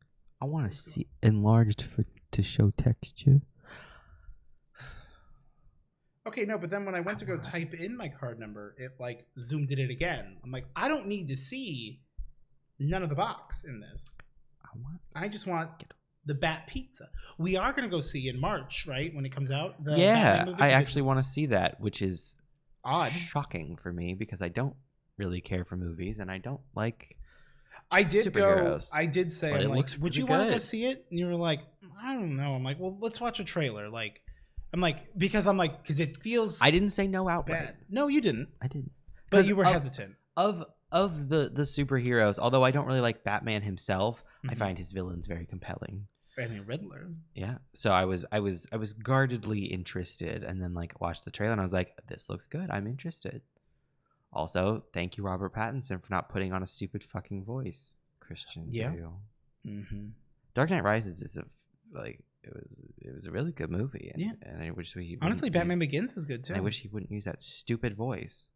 I want to see enlarged to show texture. Okay, no, but then when I went to go type in my card number, it like zoomed in it again. I'm like, I don't need to see none of the box in this. I just want the Bat Pizza. We are going to go see in March, right? When it comes out. Yeah, I actually want to see that, which is odd, shocking for me because I don't really care for movies and I don't like. I did superheroes. I did say, I'm like, would you want to go see it? And you were like, I don't know. I'm like, well, let's watch a trailer. Like, I'm like, because it feels I didn't say no outright. bad. No, you didn't. I didn't. But you were hesitant. Of the superheroes, although I don't really like Batman himself, I find his villains very compelling. I mean, Riddler. Yeah. So I was guardedly interested, and then like watched the trailer, and I was like, this looks good. I'm interested. Also, thank you, Robert Pattinson, for not putting on a stupid fucking voice. Christian Bale. Mm-hmm. Dark Knight Rises is it was a really good movie. And, and I wish honestly, Batman Begins is good too. I wish he wouldn't use that stupid voice.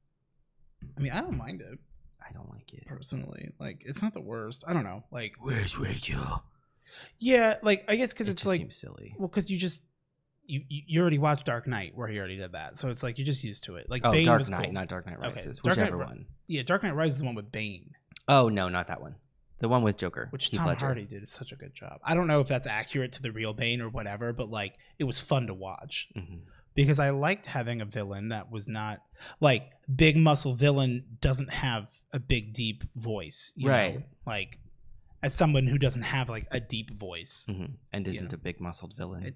I mean, I don't mind it. I don't like it personally. Like, it's not the worst. I don't know. Like, where's Rachel? Yeah, like I guess because it's like seems silly. Well, because you already watched Dark Knight where he already did that, so it's like you're just used to it. Like, Bane Dark was Knight, cool. Not Dark Knight Rises. Okay. Whichever one. Yeah, Dark Knight Rises is the one with Bane. Oh no, not that one. The one with Joker, which Tom Hardy did such a good job. I don't know if that's accurate to the real Bane or whatever, but like it was fun to watch because I liked having a villain that was not like big muscle villain doesn't have a big deep voice, you know? Like as someone who doesn't have like a deep voice and isn't a big muscled villain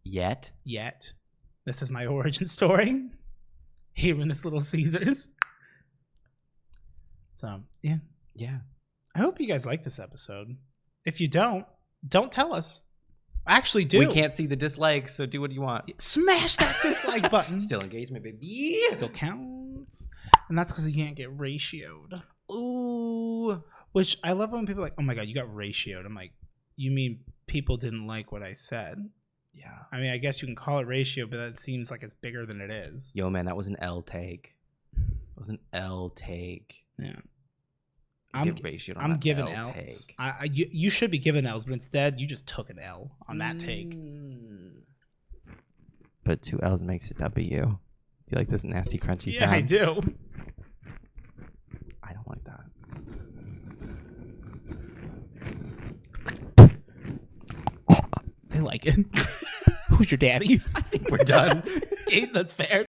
yet. This is my origin story here in this Little Caesars. So yeah. I hope you guys like this episode. If you don't tell us. Actually, do. We can't see the dislikes, so do what you want. Smash that dislike button. Still engagement, baby. Still counts. And that's because you can't get ratioed. Ooh. Which I love when people are like, oh my God, you got ratioed. I'm like, you mean people didn't like what I said? Yeah. I mean, I guess you can call it ratio, but that seems like it's bigger than it is. Yo, man, that was an L take. It was an L take. Yeah. I'm giving L's. You should be giving L's, but instead you just took an L on that take. But 2 L's makes a W. Do you like this nasty crunchy sound? Yeah, I do. I don't like that. I like it. Who's your daddy? I think we're done. Okay, that's fair.